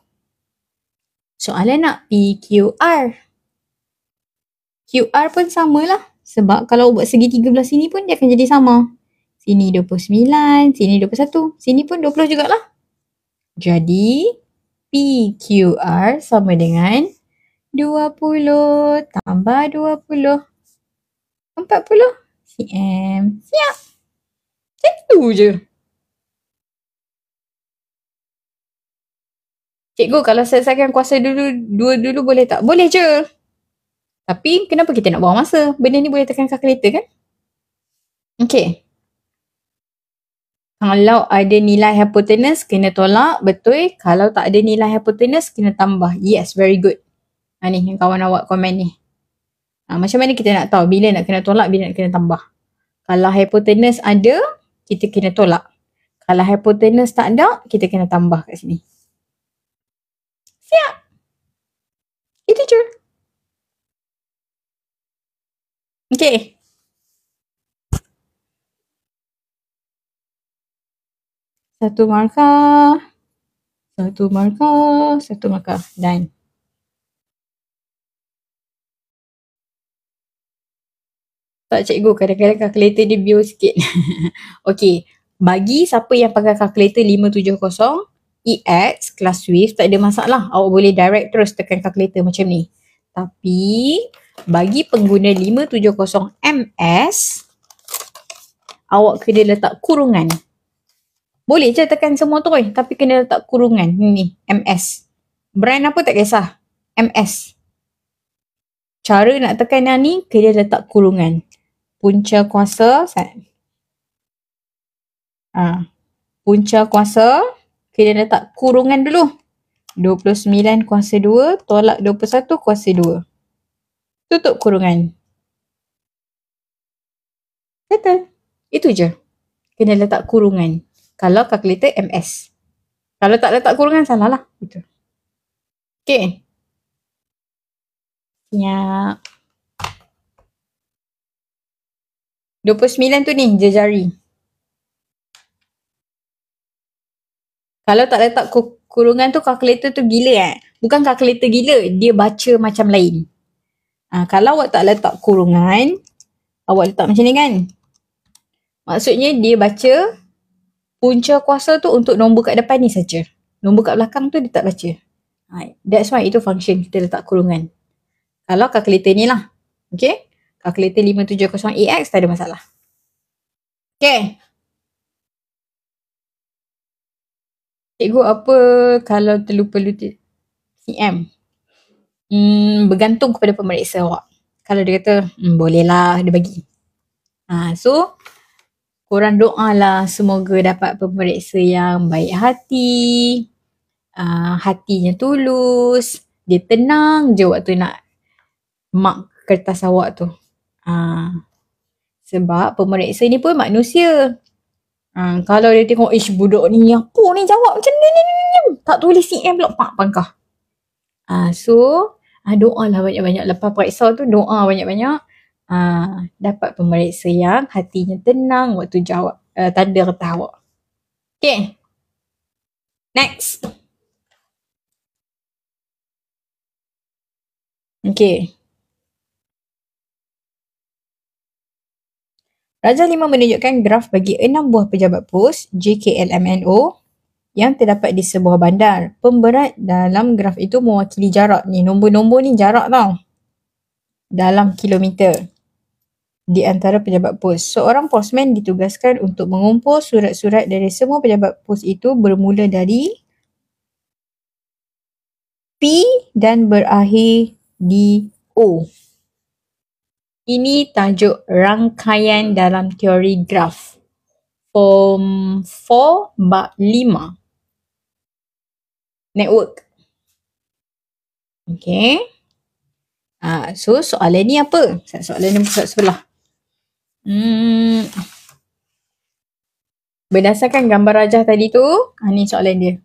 Soalan nak PQR. QR pun samalah. Sebab kalau buat segitiga belah sini pun dia akan jadi sama. Sini 29. Sini 21. Sini pun 20 jugalah. Jadi PQR sama dengan 20 tambah 20. 40 cm. Siap. Macam tu je. Cikgu, kalau selesaikan kuasa dua dulu boleh tak? Boleh je. Tapi kenapa kita nak buang masa? Benda ni boleh tekan kalkulator kan? Okay. Kalau ada nilai hypotenuse, kena tolak. Betul. Kalau tak ada nilai hypotenuse, kena tambah. Yes, very good. Ni yang kawan awak komen ni. Macam mana kita nak tahu bila nak kena tolak, bila nak kena tambah? Kalau hypotenuse ada, kita kena tolak. Kalau hypotenuse tak ada, kita kena tambah kat sini. Siap. Itu je. Okay. Satu markah. Done. Tak cikgu, kadang-kadang kalkulator dia bio sikit. Okay. Bagi siapa yang pakai kalkulator 570 EX kelas Swift, tak ada masalah. Awak boleh direct terus tekan kalkulator macam ni. Tapi bagi pengguna 570 MS, awak kena letak kurungan. Boleh je tekan semua tu tapi kena letak kurungan. Ni MS. Brand apa tak kisah. MS. Cara nak tekan yang ni kena letak kurungan. Punca kuasa punca kuasa kena letak kurungan dulu. 29 kuasa 2 tolak 21 kuasa 2. Tutup kurungan. Betul. Itu je. Kena letak kurungan. Kalau kalkulator MS. Kalau tak letak kurungan salah lah. Itu. Okay. Ya. 29 tu ni jari. Kalau tak letak kurungan tu kalkulator tu gila Bukan kalkulator gila, dia baca macam lain. Kalau awak tak letak kurungan, awak letak macam ni kan. Maksudnya dia baca punca kuasa tu untuk nombor kat depan ni saja. Nombor kat belakang tu dia tak baca. That's why itu function kita letak kurungan. Kalau kalkulator ni lah. Okay. Kalkulator 570AX tak ada masalah. Okay. Cikgu apa kalau terlupa CM? Bergantung kepada pemeriksa awak. Kalau dia kata, boleh lah dia bagi. So, korang doa lah semoga dapat pemeriksa yang baik hati, hatinya tulus, dia tenang je waktu nak mark kertas awak tu. Sebab pemeriksa ni pun manusia. Kalau dia tengok, budak ni apa ni jawab macam ni. Tak tulis CM pula, pak pangkah. So, doa lah banyak-banyak. Lepas periksa tu, doa banyak-banyak. Dapat pemeriksa yang hatinya tenang waktu jawab tanda kertas awak. Okay. Next. Okay. Raja 5 menunjukkan graf bagi 6 buah pejabat pos JKLMNO yang terdapat di sebuah bandar. Pemberat dalam graf itu mewakili jarak. Ni nombor-nombor ni jarak tau. Dalam kilometer. Di antara pejabat pos. Seorang postman ditugaskan untuk mengumpul surat-surat dari semua pejabat pos itu bermula dari P dan berakhir di O. Ini tajuk rangkaian dalam teori graf. Form 4 bab 5. Network. Okay. So soalan ni apa? Soalan ni pusat sebelah. Berdasarkan gambar rajah tadi tu, ni soalan dia.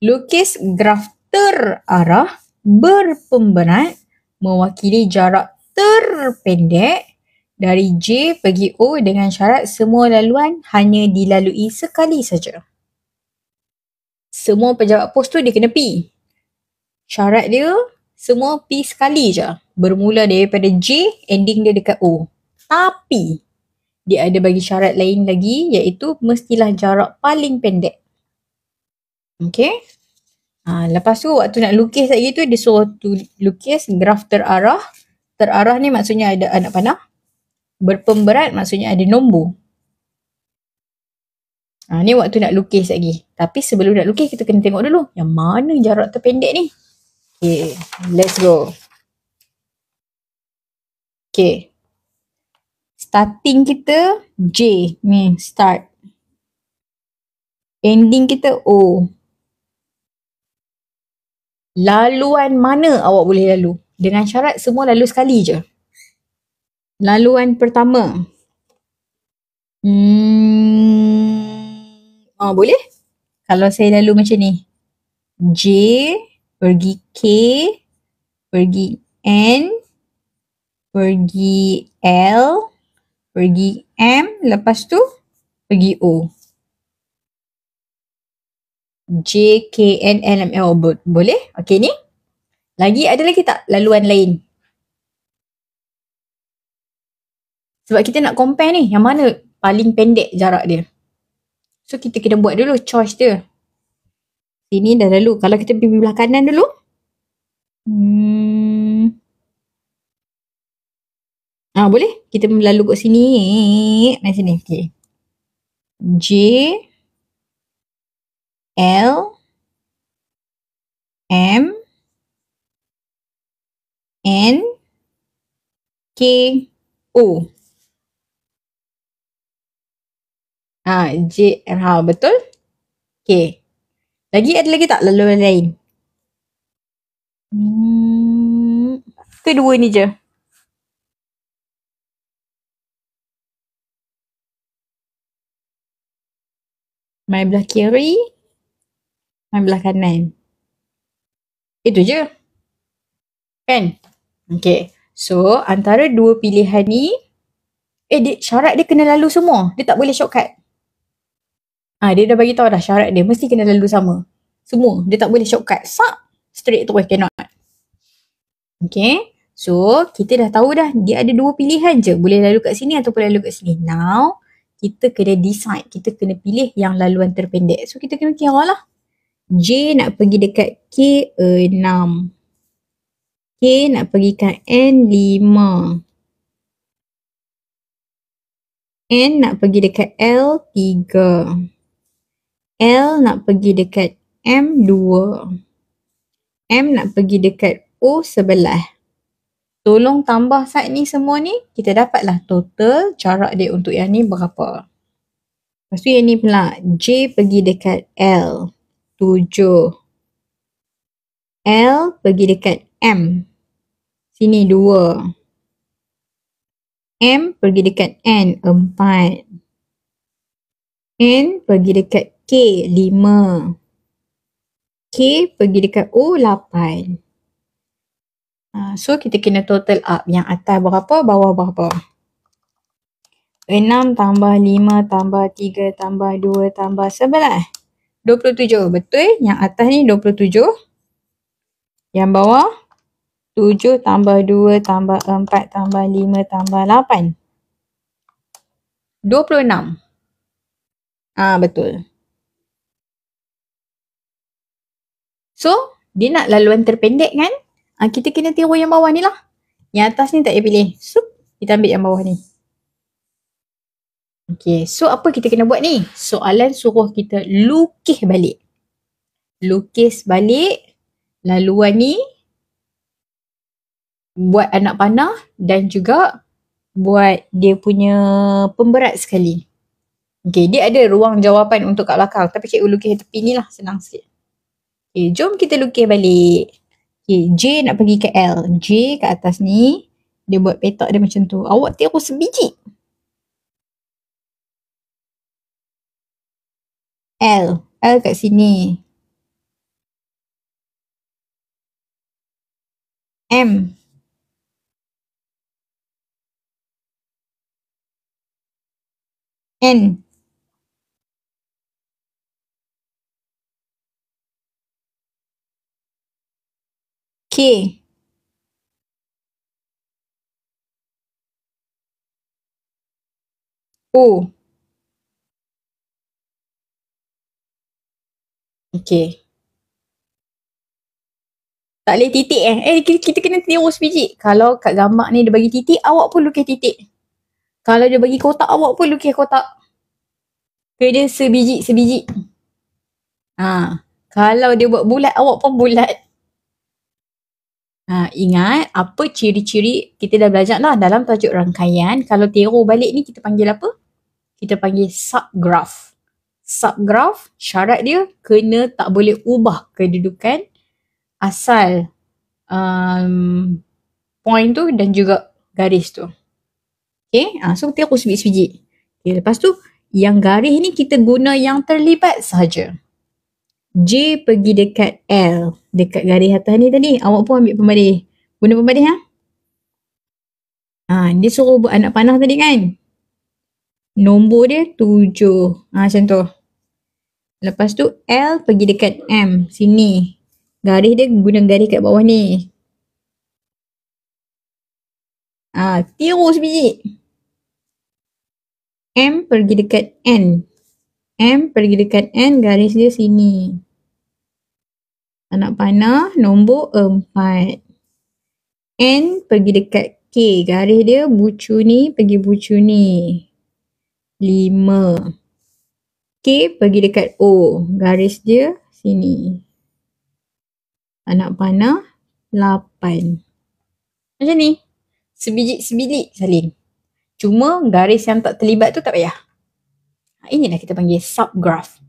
Lukis graf terarah berpemberat mewakili jarak terpendek dari J pergi O dengan syarat semua laluan hanya dilalui sekali saja. Semua pejabat pos tu dia kena P. Syarat dia semua P sekali je. Bermula daripada J, ending dia dekat O. Tapi dia ada bagi syarat lain lagi iaitu mestilah jarak paling pendek. Okay. Lepas tu waktu nak lukis lagi tu dia suruh lukis graf terarah. Terarah ni maksudnya ada anak panah. Berpemberat maksudnya ada nombor. Ni waktu nak lukis lagi. Tapi sebelum nak lukis kita kena tengok dulu yang mana jarak terpendek ni. Okay, let's go. Okay. Starting kita J. Ni start. Ending kita O. Laluan mana awak boleh lalu? Dengan syarat semua lalu sekali je. Laluan pertama. Boleh? Kalau saya lalu macam ni. J, pergi K, pergi N, pergi L, pergi M, lepas tu pergi O. J, K, N, L, M, L, boleh? Okay ni. Lagi ada lagi tak laluan lain? Sebab kita nak compare ni, yang mana paling pendek jarak dia. So kita kena buat dulu choice dia. Sini dah lalu. Kalau kita pergi belah kanan dulu. Boleh? Kita lalu kat sini. Mari sini. Okay. J, L, M, N, K, O. J, M. Betul? Okay. Lagi ada lagi tak laluan lain? Kedua ni je. Main belah kiri, main belah kanan. Itu je. Kan? Okay. So, antara dua pilihan ni, syarat dia kena lalu semua. Dia tak boleh shortcut. Dia dah bagi tahu dah syarat dia mesti kena lalu sama. Semua. Dia tak boleh shortcut. Straight terus cannot. Okay. So, kita dah tahu dah dia ada dua pilihan je. Boleh lalu kat sini ataupun lalu kat sini. Now, kita kena decide. Kita kena pilih yang laluan terpendek. So, kita kena kira lah. J nak pergi dekat K6. K nak pergi kat N5. N nak pergi dekat L3. L nak pergi dekat M2. M nak pergi dekat O11. Tolong tambah side ni semua ni. Kita dapatlah total jarak dia untuk yang ni berapa. Lepas tu yang ni pula. J pergi dekat L. 7. L pergi dekat M. Sini 2. M pergi dekat N. 4. N pergi dekat K. 5. K pergi dekat O. 8. So, kita kena total up. Yang atas berapa, bawah berapa. 6 tambah 5 tambah 3 tambah 2 tambah 11. 27. Betul? Yang atas ni 27. Yang bawah 7 tambah 2 tambah 4 tambah 5 tambah 8. 26. Betul. So, dia nak laluan terpendek kan? Kita kena tiru yang bawah ni lah. Yang atas ni tak payah pilih. So, kita ambil yang bawah ni. Okay, so apa kita kena buat ni? Soalan suruh kita lukis balik. Lukis balik laluan ni. Buat anak panah dan juga buat dia punya pemberat sekali. Okay, dia ada ruang jawapan untuk kat belakang. Tapi cikgu lukis tepi ni lah, senang sikit. Okay, jom kita lukis balik. Okay, J nak pergi ke L. J kat atas ni, dia buat petak dia macam tu. Awak tiru sebiji. L. L kat sini. M. N. K. O. Okay. Tak boleh titik kita kena tiru sebiji. Kalau kat gambar ni dia bagi titik, awak pun lukis titik. Kalau dia bagi kotak, awak pun lukis kotak. Dia sebiji. Kalau dia buat bulat, awak pun bulat. Ingat apa ciri-ciri kita dah belajar lah dalam tajuk rangkaian. Kalau tiru balik ni kita panggil apa? Kita panggil subgraph. Subgraph, syarat dia kena tak boleh ubah kedudukan asal point tu dan juga garis tu. Okay, so tiru sebiji-sebiji. Okay, lepas tu yang garis ni kita guna yang terlibat sahaja. J pergi dekat L. Dekat garis atas ni tadi. Awak pun ambil pembaris. Guna pembaris dia suruh buat anak panah tadi kan. Nombor dia 7. Macam tu. Lepas tu L pergi dekat M. Sini. Garis dia guna garis kat bawah ni. Tiru sebiji. M pergi dekat N. M pergi dekat N. Garis dia sini. Anak panah nombor 4. N pergi dekat K. Garis dia bucu ni pergi bucu ni. 5. K pergi dekat O. Garis dia sini. Anak panah 8. Macam ni. Sebiji-sebiji salin. Cuma garis yang tak terlibat tu tak payah. Inilah kita panggil subgraph.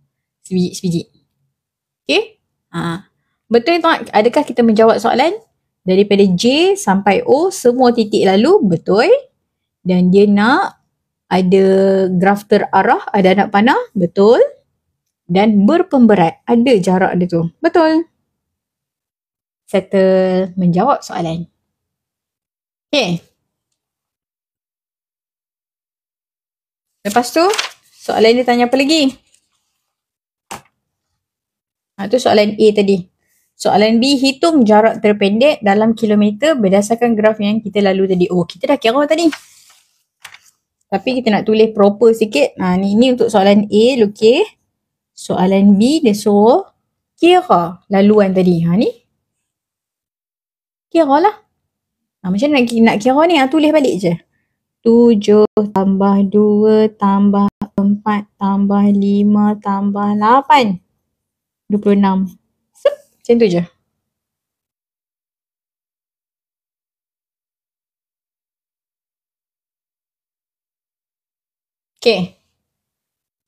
Sebiji-sebiji. Okay? Betul tak? Adakah kita menjawab soalan? Daripada J sampai O semua titik lalu? Betul. Dan dia nak ada graf terarah, ada anak panah? Betul. Dan berpemberat, ada jarak dia tu? Betul. Settle, menjawab soalan. Okay. Lepas tu, soalan dia tanya apa lagi? Tu soalan A tadi. Soalan B, hitung jarak terpendek dalam kilometer berdasarkan graf yang kita lalu tadi. Oh, kita dah kira tadi. Tapi kita nak tulis proper sikit. Ni untuk soalan A, okay. Soalan B, dia suruh kira laluan tadi. Ni. Kira lah. Macam mana nak kira ni? Tulis balik je. 7 tambah 2 tambah 4 tambah 5 tambah 8. 26. Macam tu je. Okay.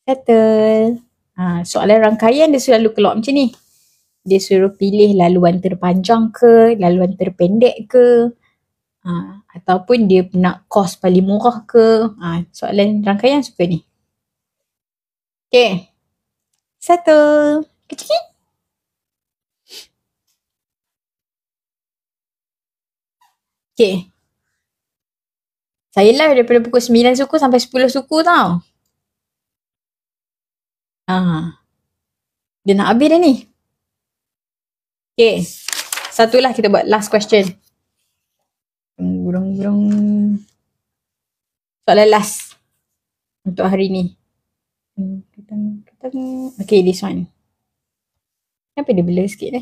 Settle. Soalan rangkaian dia selalu keluar macam ni. Dia suruh pilih laluan terpanjang ke, laluan terpendek ke. Ataupun dia nak kos paling murah ke. Soalan rangkaian suka ni. Okay. Settle. Kecil. Okay. Saya live daripada pukul 9 suku sampai 10 suku tau. Dia nak habis dah ni. Okay. Satulah kita buat last question. Soalan last. Untuk hari ni. Okay, this one. Kenapa dia blur sikit ni?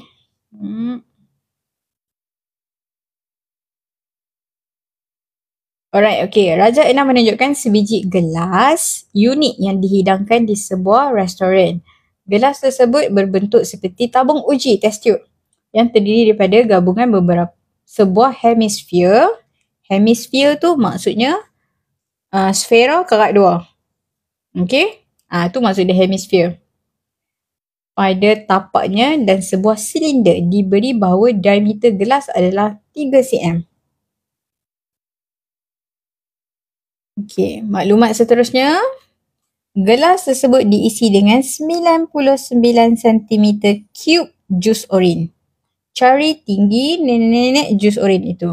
Alright, okay. Raja Enam menunjukkan sebiji gelas unik yang dihidangkan di sebuah restoran. Gelas tersebut berbentuk seperti tabung uji test tube yang terdiri daripada gabungan sebuah hemisfer. Hemisfer tu maksudnya sfera kerat dua. Okay? Tu maksud dia hemisfer. Pada tapaknya dan sebuah silinder diberi bahawa diameter gelas adalah 3 cm. Okay, maklumat seterusnya. Gelas tersebut diisi dengan 99 cm cube jus oren. Cari tinggi nenek-nenek jus oren itu.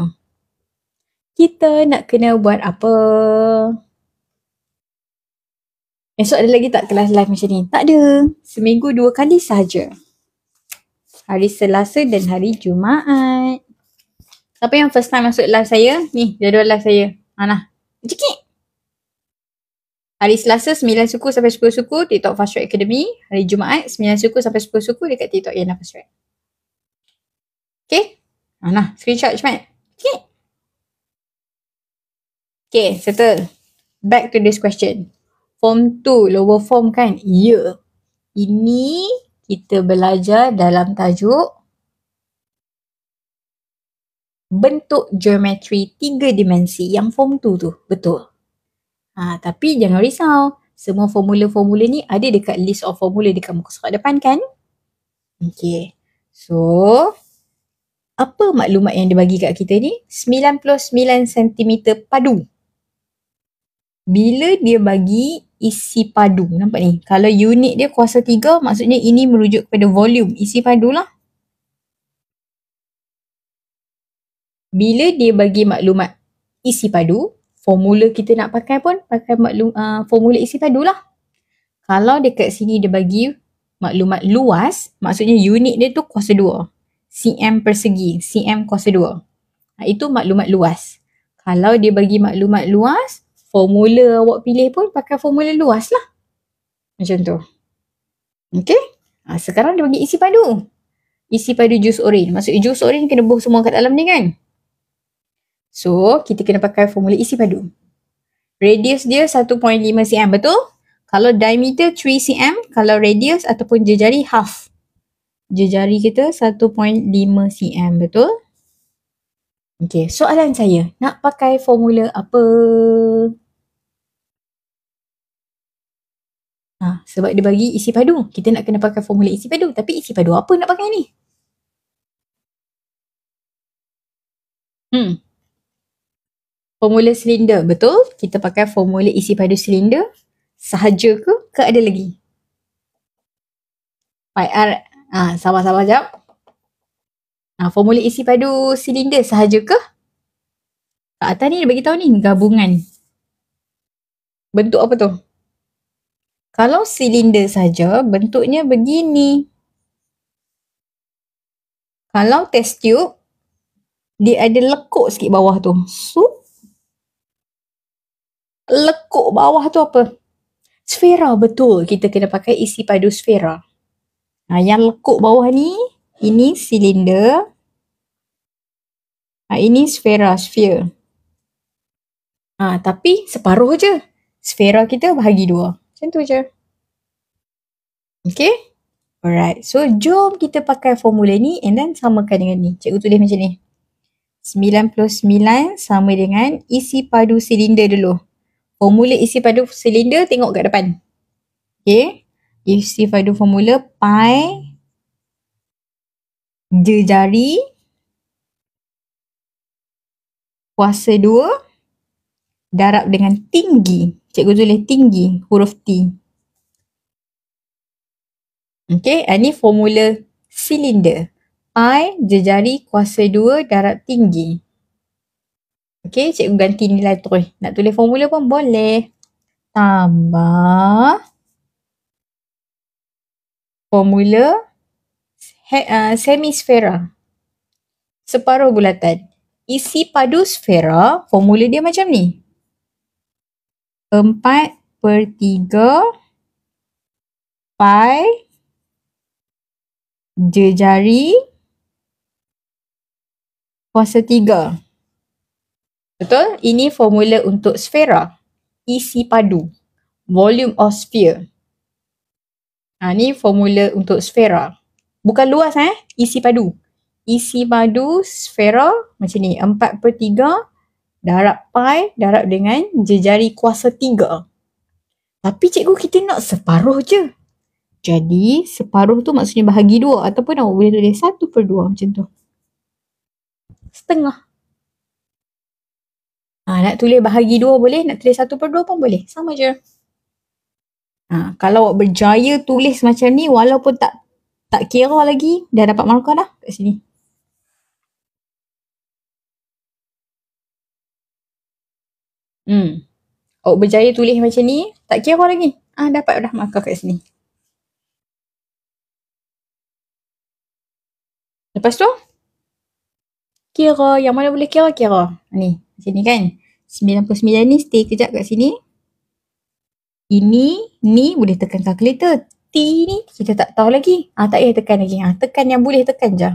Kita nak kena buat apa? Esok ada lagi tak kelas live macam ni? Tak ada. Seminggu 2 kali sahaja. Hari Selasa dan hari Jumaat. Siapa yang first time masuk live saya? Ni, jadual live saya. Nah, cekik. Hari Selasa 9 suku sampai 10 suku TikTok Fast Track Academy. Hari Jumaat 9 suku sampai 10 suku dekat TikTok Yana Fast Track. Okay? Nah, screenshot cepat. Okay. Okay, settle. Back to this question. Form 2, lower form kan? Ya. Ini kita belajar dalam tajuk bentuk geometri 3 dimensi yang form 2 tu. Betul. Tapi jangan risau. Semua formula-formula ni ada dekat list of formula dekat muka surat depan kan? Okay. So, apa maklumat yang dia bagi kat kita ni? 99 cm padu. Bila dia bagi isi padu, nampak ni? Kalau unit dia kuasa 3, maksudnya ini merujuk kepada volume, isi padu lah. Bila dia bagi maklumat isi padu, formula kita nak pakai pun pakai formula isi padu lah. Kalau dekat sini dia bagi maklumat luas, maksudnya unit dia tu kuasa 2. cm persegi, cm kuasa 2. Itu maklumat luas. Kalau dia bagi maklumat luas, formula awak pilih pun pakai formula luas lah. Macam tu. Okay. Sekarang dia bagi isi padu. Isi padu jus oren. Maksudnya jus oren kena buh semua kat dalam ni kan. So, kita kena pakai formula isi padu. Radius dia 1.5 cm, betul? Kalau diameter 3 cm, kalau radius ataupun jejari half. Jejari kita 1.5 cm, betul? Okey, soalan saya, nak pakai formula apa? Sebab dia bagi isi padu. Kita nak kena pakai formula isi padu. Tapi isi padu apa nak pakai ni? Formula silinder, betul? Kita pakai formula isi padu silinder sahaja ke ada lagi? Pi R. Sabar-sabar jap. Formula isi padu silinder sahaja ke? Kat atas ni dia bagi tahu ni gabungan. Bentuk apa tu? Kalau silinder saja, bentuknya begini. Kalau test tube, dia ada lekuk sikit bawah tu. So, lekuk bawah tu apa? Sfera, betul. Kita kena pakai isi padu sfera. Yang lekuk bawah ni, ini silinder. Ini sfera, sphere. Tapi separuh je. Sfera kita bahagi 2. Macam tu je. Okay? Alright. So, jom kita pakai formula ni and then samakan dengan ni. Cikgu tulis macam ni. 99 sama dengan isi padu silinder dulu. Formula isi padu silinder tengok kat depan. Okay. Isi padu formula pi jejari kuasa 2 darab dengan tinggi. Cikgu tulis tinggi, huruf T. Okay, ini formula silinder. Pi jejari kuasa 2 darab tinggi. Okay, cikgu ganti nilai terus. Nak tulis formula pun boleh. Tambah formula semisfera. Separuh bulatan. Isi padu sfera, formula dia macam ni. 4/3 pi jejari kuasa 3. Betul? Ini formula untuk sfera. Isi padu. Volume of sphere. Ni formula untuk sfera. Bukan luas isi padu. Isi padu sfera macam ni. 4/3 darab pi darab dengan jejari kuasa 3. Tapi cikgu kita nak separuh je. Jadi separuh tu maksudnya bahagi 2 ataupun awak boleh tulis 1/2 macam tu. Setengah. Nak tulis bahagi 2 boleh, nak tulis 1/2 pun boleh. Sama je. Kalau awak berjaya tulis macam ni walaupun tak kira lagi, dah dapat markah dah kat sini. Awak berjaya tulis macam ni, tak kira lagi. Dapat dah markah kat sini. Lepas tu, kira. Yang mana boleh kira? Ni, macam ni kan. 99 ni stay kejap kat sini. Ni boleh tekan kalkulator. T ni kita tak tahu lagi. Tak payah tekan lagi. Tekan yang boleh tekan je.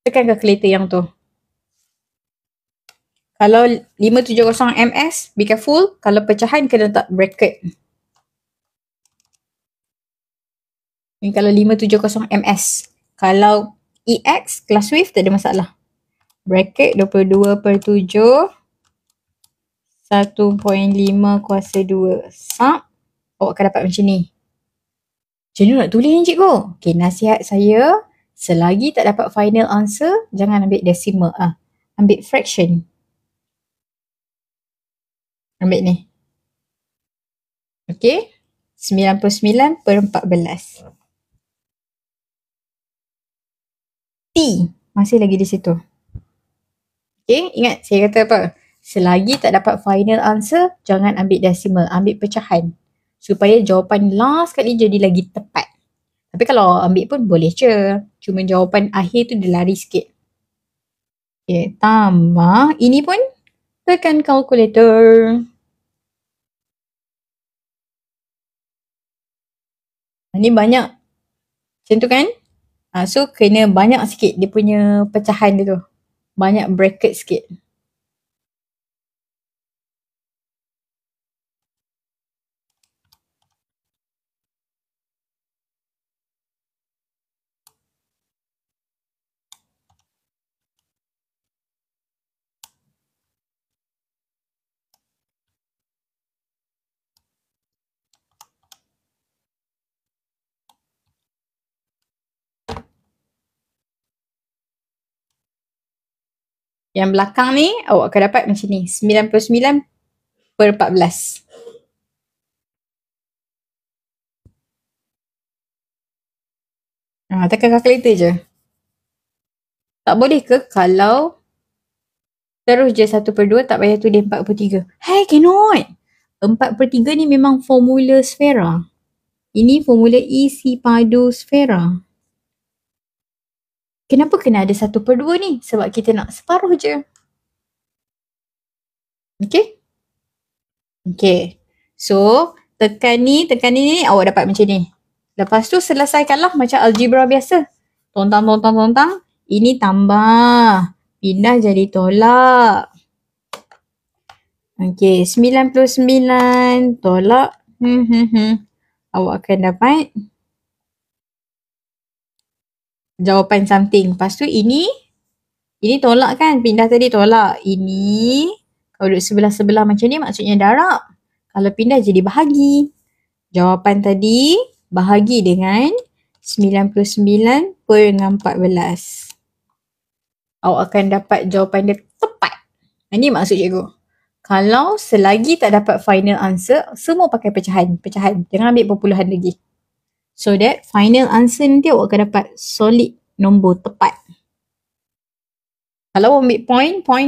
Tekan kalkulator yang tu. Kalau 570 ms, be careful. Kalau pecahan kena letak bracket. Ni kalau 570 ms. Kalau EX, kelas Swift tak ada masalah. Bracket 22/7 1.5 kuasa 2 sub. Awak akan dapat macam ni. Macam mana nak tulis ni cikgu? Okay, nasihat saya, selagi tak dapat final answer, jangan ambil decimal. Ambil fraction. Ambil ni. Okay. 99/14. T. Masih lagi di situ. Okay. Ingat saya kata apa? Selagi tak dapat final answer, jangan ambil decimal. Ambil pecahan. Supaya jawapan last kali jadi lagi tepat. Tapi kalau ambil pun boleh je. Cuma jawapan akhir tu dia lari sikit. Okay. Tambah. Ini pun tekan kalkulator. Ini banyak. Macam tu kan? So kena banyak sikit dia punya pecahan dia tu. Banyak bracket sikit. Yang belakang ni awak akan dapat macam ni. 99/14. Tekan calculator je. Tak boleh ke kalau terus je 1/2 tak payah tulis 4/3? Hey, cannot. 4/3 ni memang formula sfera. Ini formula isi padu sfera. Kenapa kena ada 1/2 ni? Sebab kita nak separuh je. Okay? Okay. So, tekan ni, awak dapat macam ni. Lepas tu selesaikanlah macam algebra biasa. Tontang. Ini tambah. Pindah jadi tolak. Okay, 99 tolak. Awak akan dapat jawapan something. Lepas tu ini tolak kan? Pindah tadi tolak. Ini kalau duduk sebelah-sebelah macam ni maksudnya darab. Kalau pindah jadi bahagi. Jawapan tadi bahagi dengan 99/14. Awak akan dapat jawapan dia tepat. Ini maksud cikgu. Kalau selagi tak dapat final answer, semua pakai pecahan. Jangan ambil perpuluhan lagi. So that final answer nanti awak akan dapat solid nombor tepat. Kalau awak ambil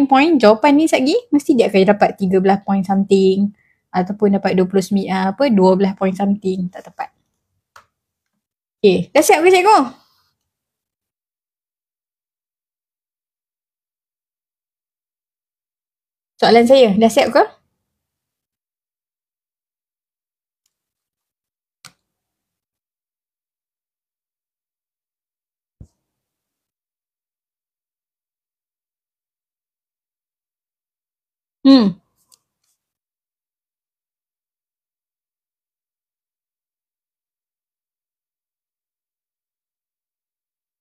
point, jawapan ni lagi mesti dia akan dapat 13 point something ataupun dapat 12 point something. Tak tepat. Okay, dah siap ke cikgu? Soalan saya, dah siap ke? Hmm.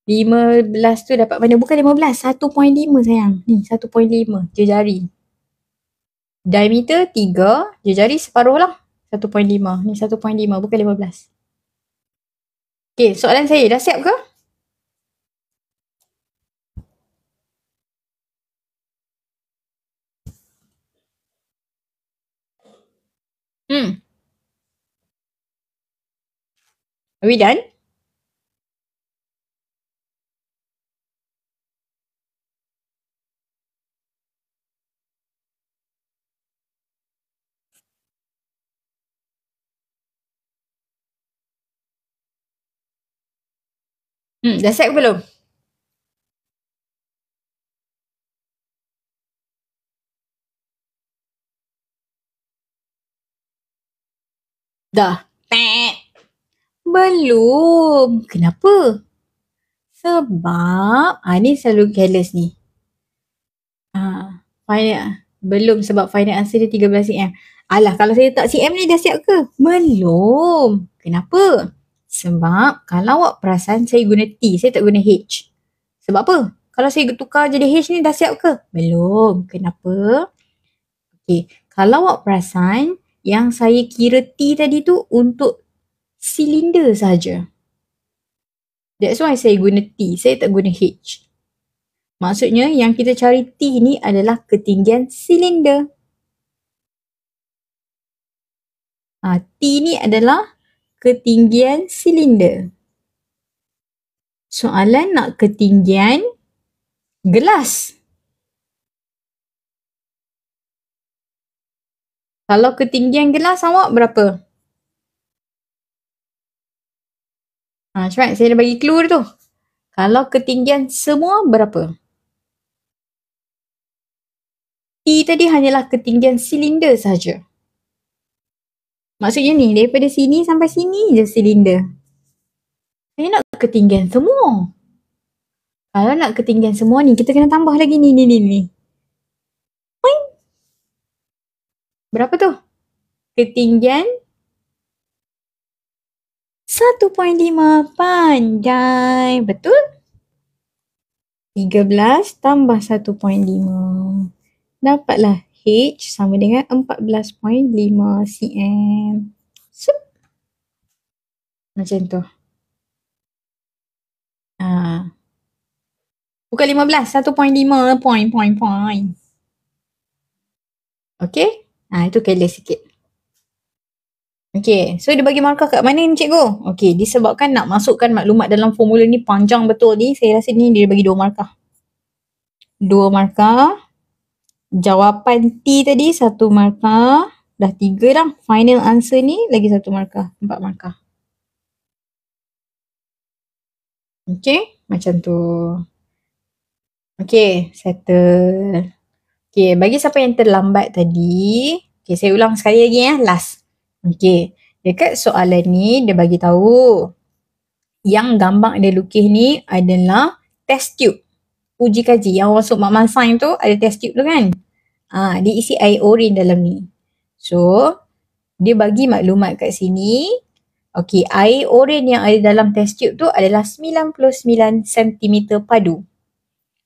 15 tu dapat mana? Bukan 15, 1.5 sayang. Ni 1.5 jari. Diameter 3, jari separuh lah. 1.5. Ni 1.5 bukan 15. Okay, soalan saya dah siap ke? Are we done? Dah siap ke belum? Dah. Belum. Kenapa? Sebab ni selalu careless ni. Belum sebab final answer dia 13 cm. Alah, kalau saya tak cm ni dah siap ke? Belum. Kenapa? Sebab kalau awak perasan saya guna T, saya tak guna H. Sebab apa? Kalau saya tukar jadi H ni dah siap ke? Belum. Kenapa? Okay. Kalau awak perasan yang saya kira T tadi tu untuk silinder saja. That's why saya guna T, saya tak guna H. Maksudnya yang kita cari T ni adalah ketinggian silinder. T ni adalah ketinggian silinder. Soalan nak ketinggian gelas. Kalau ketinggian gelas awak berapa? Cepat, saya dah bagi clue tu. Kalau ketinggian semua berapa? T tadi hanyalah ketinggian silinder saja. Maksudnya ni, daripada sini sampai sini je silinder. Saya nak ketinggian semua. Kalau nak ketinggian semua ni, kita kena tambah lagi ni. Berapa tu? Ketinggian 1.5 pandai. Betul? 13 tambah 1.5. Dapatlah H sama dengan 14.5 cm. Sup. Macam tu. Bukan 15, 1.5 point. Okay? Itu careless sikit. Okay, so dia bagi markah kat mana ni cikgu? Okay, disebabkan nak masukkan maklumat dalam formula ni panjang betul ni, saya rasa ni dia bagi 2 markah. 2 markah. Jawapan T tadi 1 markah. Dah 3 dah. Final answer ni lagi 1 markah. 4 markah. Okay, macam tu. Okay, settle. Okay, bagi siapa yang terlambat tadi. Okay, saya ulang sekali lagi last. Okay, dekat soalan ni dia bagi tahu yang gambar dia lukis ni adalah test tube. Uji kaji yang masuk Makmal Sains tu ada test tube tu kan. Dia isi air oren dalam ni. So, dia bagi maklumat kat sini. Okay, air oren yang ada dalam test tube tu adalah 99 cm padu.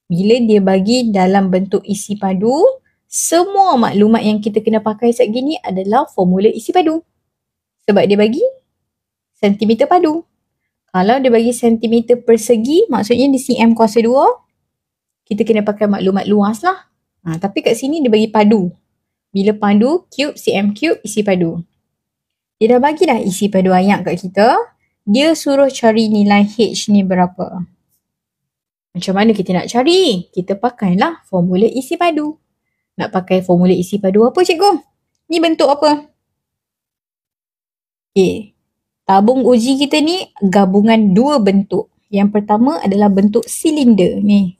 Bila dia bagi dalam bentuk isi padu, semua maklumat yang kita kena pakai saat gini adalah formula isi padu. Sebab dia bagi sentimeter padu. Kalau dia bagi sentimeter persegi, maksudnya di cm kuasa 2, kita kena pakai maklumat luas lah. Tapi kat sini dia bagi padu. Bila padu, cube, cm cube, isi padu. Dia dah bagi dah isi padu ayat kat kita. Dia suruh cari nilai H ni berapa. Macam mana kita nak cari? Kita pakailah formula isi padu. Nak pakai formula isi padu apa cikgu? Ni bentuk apa? Okay. Tabung uji kita ni gabungan 2 bentuk. Yang pertama adalah bentuk silinder ni.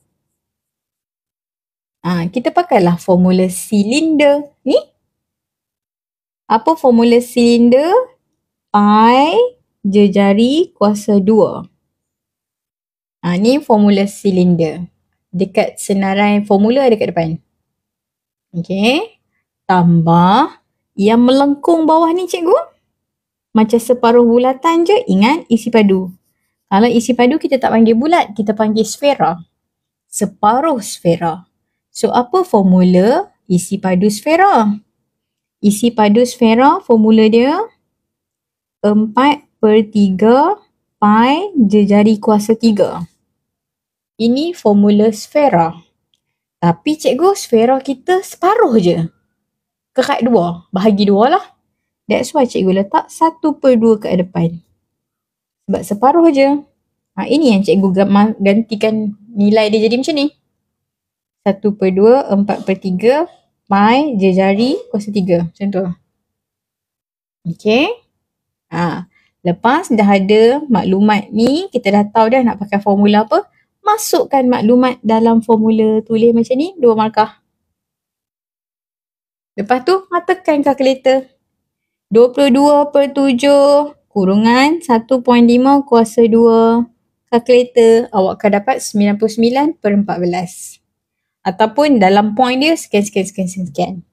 Kita pakailah formula silinder ni. Apa formula silinder? Pi jejari kuasa 2. Ni formula silinder. Dekat senarai formula ada kat depan. Okay. Tambah yang melengkung bawah ni cikgu. Macam separuh bulatan je, ingat isi padu. Kalau isi padu kita tak panggil bulat, kita panggil sfera. Separuh sfera. So apa formula isi padu sfera? Isi padu sfera formula dia 4/3 pi jejari kuasa 3. Ini formula sfera. Tapi cikgu, sfera kita separuh je. Kekat 2, bahagi 2 lah. That's why cikgu letak 1/2 kat depan. Sebab separuh je. Ini yang cikgu gantikan nilai dia jadi macam ni. 1/2, 4/3 pi jejari kuasa 3. Macam tu. Okay. Lepas dah ada maklumat ni, kita dah tahu dah nak pakai formula apa. Masukkan maklumat dalam formula, tulis macam ni, 2 markah. Lepas tu, tekan kalkulator. 22/7 kurungan 1.5 kuasa 2. Kalkulator, awak akan dapat 99/14. Ataupun dalam point dia, sekian.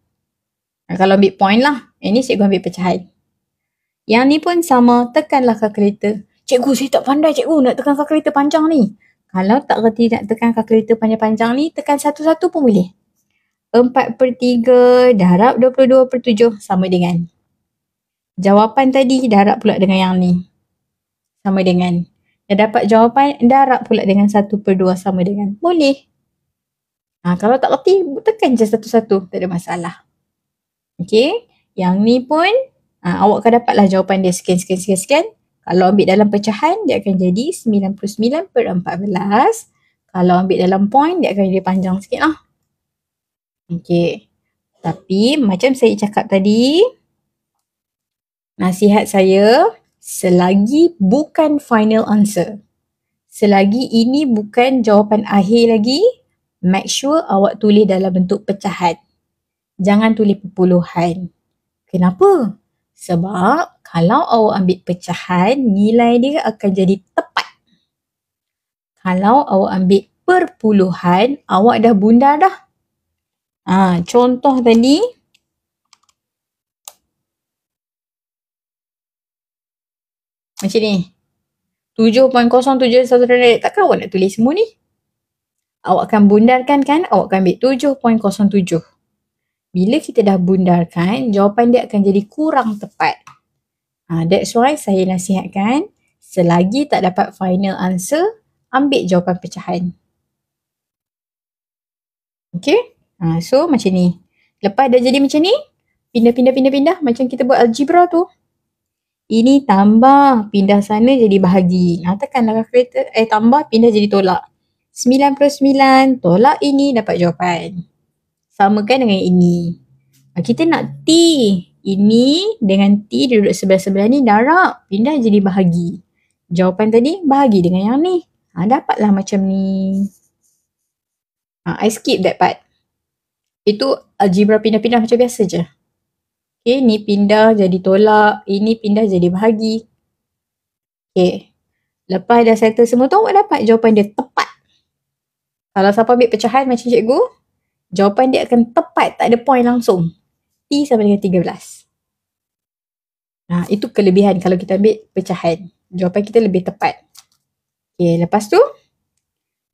Kalau ambil point lah. Ini cikgu ambil pecahan. Yang ni pun sama, tekanlah kalkulator. Cikgu, saya tak pandai cikgu nak tekan kalkulator panjang ni. Kalau tak reti nak tekan kalkulator panjang-panjang ni, tekan satu-satu pun boleh. 4/3 darab 22/7 sama dengan. Jawapan tadi darab pula dengan yang ni. Sama dengan. Dah dapat jawapan, darab pula dengan 1/2 sama dengan. Boleh. Kalau tak reti, tekan je satu-satu. Tak ada masalah. Okay. Yang ni pun, awak akan dapatlah jawapan dia sekian. Kalau ambil dalam pecahan, dia akan jadi 99/14. Kalau ambil dalam point, dia akan jadi panjang sikit lah. Okay. Tapi, macam saya cakap tadi, nasihat saya, selagi bukan final answer, selagi ini bukan jawapan akhir lagi, make sure awak tulis dalam bentuk pecahan. Jangan tulis perpuluhan. Kenapa? Sebab kalau awak ambil pecahan, nilai dia akan jadi tepat. Kalau awak ambil perpuluhan, awak dah bundar dah. Contoh tadi, macam ni. 7.071 takkan awak nak tulis semua ni? Awak akan bundarkan kan? Awak akan ambil 7.07. Bila kita dah bundarkan, jawapan dia akan jadi kurang tepat. That's why saya nasihatkan, selagi tak dapat final answer, ambil jawapan pecahan. Okay. So macam ni. Lepas dah jadi macam ni, pindah. Macam kita buat algebra tu. Ini tambah, pindah sana jadi bahagi. Tekanlah kalkulator, tambah, pindah jadi tolak. 99 tolak ini dapat jawapan. Samakan dengan ini. Kita nak T. Ini dengan T duduk sebelah-sebelah ni darab. Pindah jadi bahagi. Jawapan tadi bahagi dengan yang ni. Dapatlah macam ni. I skip that part. Itu algebra pindah-pindah macam biasa je. Okay, ni pindah jadi tolak. Ini pindah jadi bahagi. Okay. Lepas dah settle semua tu, awak dapat jawapan dia tepat. Kalau siapa ambil pecahan macam cikgu, jawapan dia akan tepat, tak ada point langsung. T sama dengan 13. Itu kelebihan kalau kita ambil pecahan. Jawapan kita lebih tepat. Okay, lepas tu,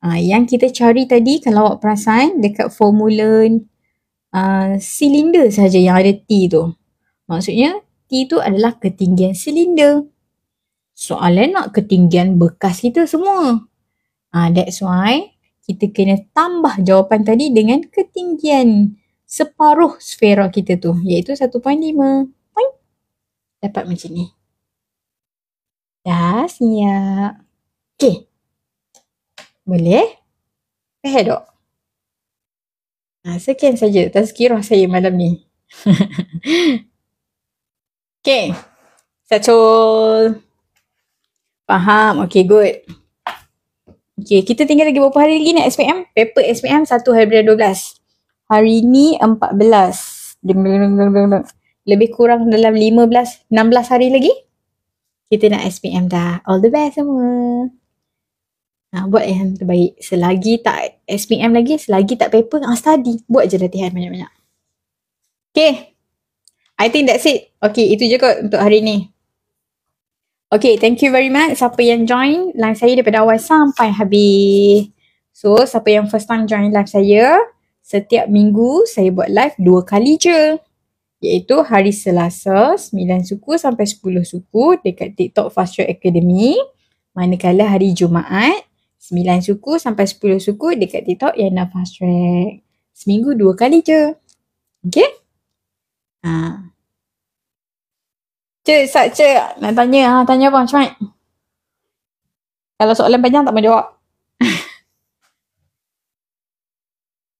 yang kita cari tadi, kalau awak perasan, dekat formula silinder saja yang ada T tu. Maksudnya, T tu adalah ketinggian silinder. Soalan nak ketinggian bekas kita semua. That's why kita kena tambah jawapan tadi dengan ketinggian separuh sfera kita tu, iaitu 1.5. Dapat macam ni. Dah siap. Okay. Boleh? Faham tak? Sekian saja tazkirah saya malam ni. Okay. Settle. Faham? Okay, good. Okay, kita tinggal lagi berapa hari lagi nak SPM? Paper SPM 1 hari 12. Hari ni 14. Lebih kurang dalam 16 hari lagi. Kita nak SPM dah. All the best semua. Buat yang terbaik. Selagi tak SPM lagi, selagi tak paper, study. Buat je latihan banyak-banyak. Okay. I think that's it. Okay, itu je kot untuk hari ni. Okay, thank you very much siapa yang join live saya daripada awal sampai habis. So, siapa yang first time join live saya, setiap minggu saya buat live 2 kali je. Iaitu hari Selasa 9 suku sampai 10 suku dekat TikTok Fast Track Academy. Manakala hari Jumaat 9 suku sampai 10 suku dekat TikTok Yana Fast Track. Seminggu 2 kali je. Okay? Cik, nak tanya. Tanya apa? Macam mana? Kalau soalan panjang tak mau jawab.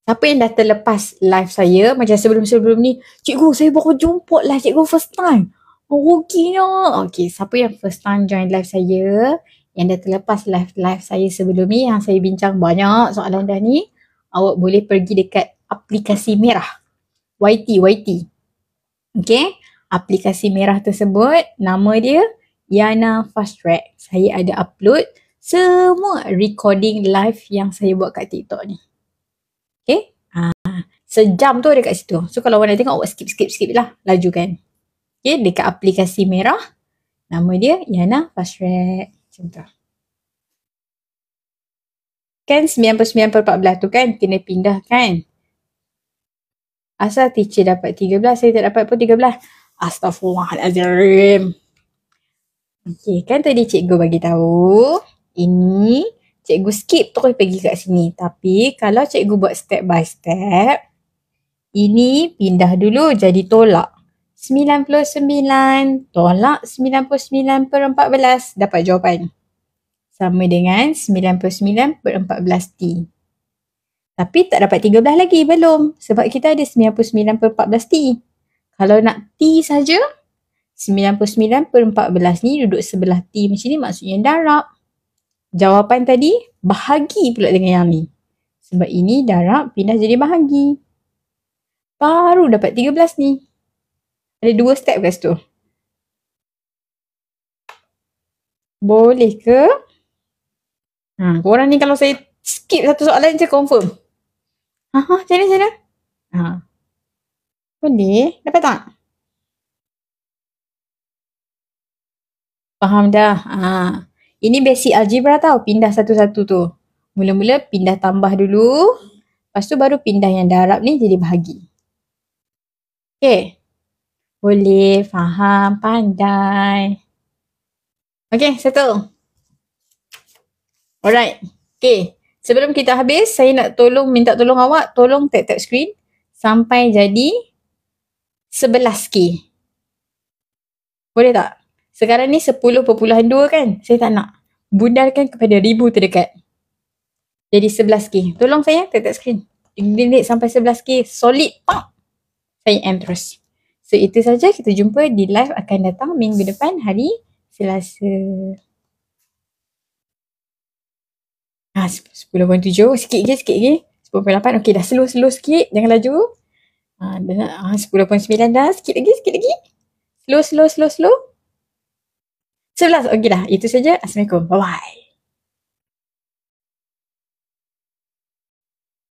Siapa yang dah terlepas live saya macam sebelum-sebelum ni, cikgu saya baru jumpa lah cikgu first time. Okeynya. Okay, siapa yang first time join live saya, yang dah terlepas live saya sebelum ni, yang saya bincang banyak soalan dah ni, awak boleh pergi dekat aplikasi merah. YT. Okay. Aplikasi merah tersebut, nama dia Yana Fast Track. Saya ada upload semua recording live yang saya buat kat TikTok ni. Okay. Sejam tu ada kat situ. So kalau awak nak tengok, awak skip lah. Laju kan. Okay. Dekat aplikasi merah, nama dia Yana Fast Track. Macam tu. Kan 99/14 tu kan kena pindah kan. Asal teacher dapat 13, saya tak dapat pun 13. Astaghfirullahaladzim. Okay, kan tadi cikgu bagi tahu ini cikgu skip terus pergi kat sini. Tapi kalau cikgu buat step by step, ini pindah dulu jadi tolak. 99 tolak 99/14 dapat jawapan. Sama dengan 99/14T. Tapi tak dapat 13 lagi, belum. Sebab kita ada 99/14T. Kalau nak T saja, 99/14 ni duduk sebelah T macam ni, maksudnya darab. Jawapan tadi bahagi pula dengan yang ni. Sebab ini darab pindah jadi bahagi. Baru dapat 13 ni. Ada 2 step kat situ. Boleh ke? Korang ni kalau saya skip satu soalan je confirm. Macam mana? Boleh? Dapat tak? Faham dah. Ini basic algebra tau. Pindah satu-satu tu. Mula-mula pindah tambah dulu. Lepas tu baru pindah yang darab ni jadi bahagi. Okay. Boleh. Faham. Pandai. Okay, settle. Alright. Okay. Sebelum kita habis, saya nak minta tolong awak, tolong tap screen sampai jadi 11K. Boleh tak? Sekarang ni 10.2 kan? Saya tak nak. Bundarkan kepada 1000 terdekat. Jadi 11K. Tolong saya tap screen. Delete sampai 11K. Solid. Pak. Saya end terus. So itu saja. Kita jumpa di live akan datang minggu depan hari Selasa. 10.7. Sikit lagi. 10.8. Okey, dah slow sikit. Jangan laju. 10.9 dah. Sikit lagi. Slow. 11. Okey dah. Itu saja. Assalamualaikum. Bye-bye.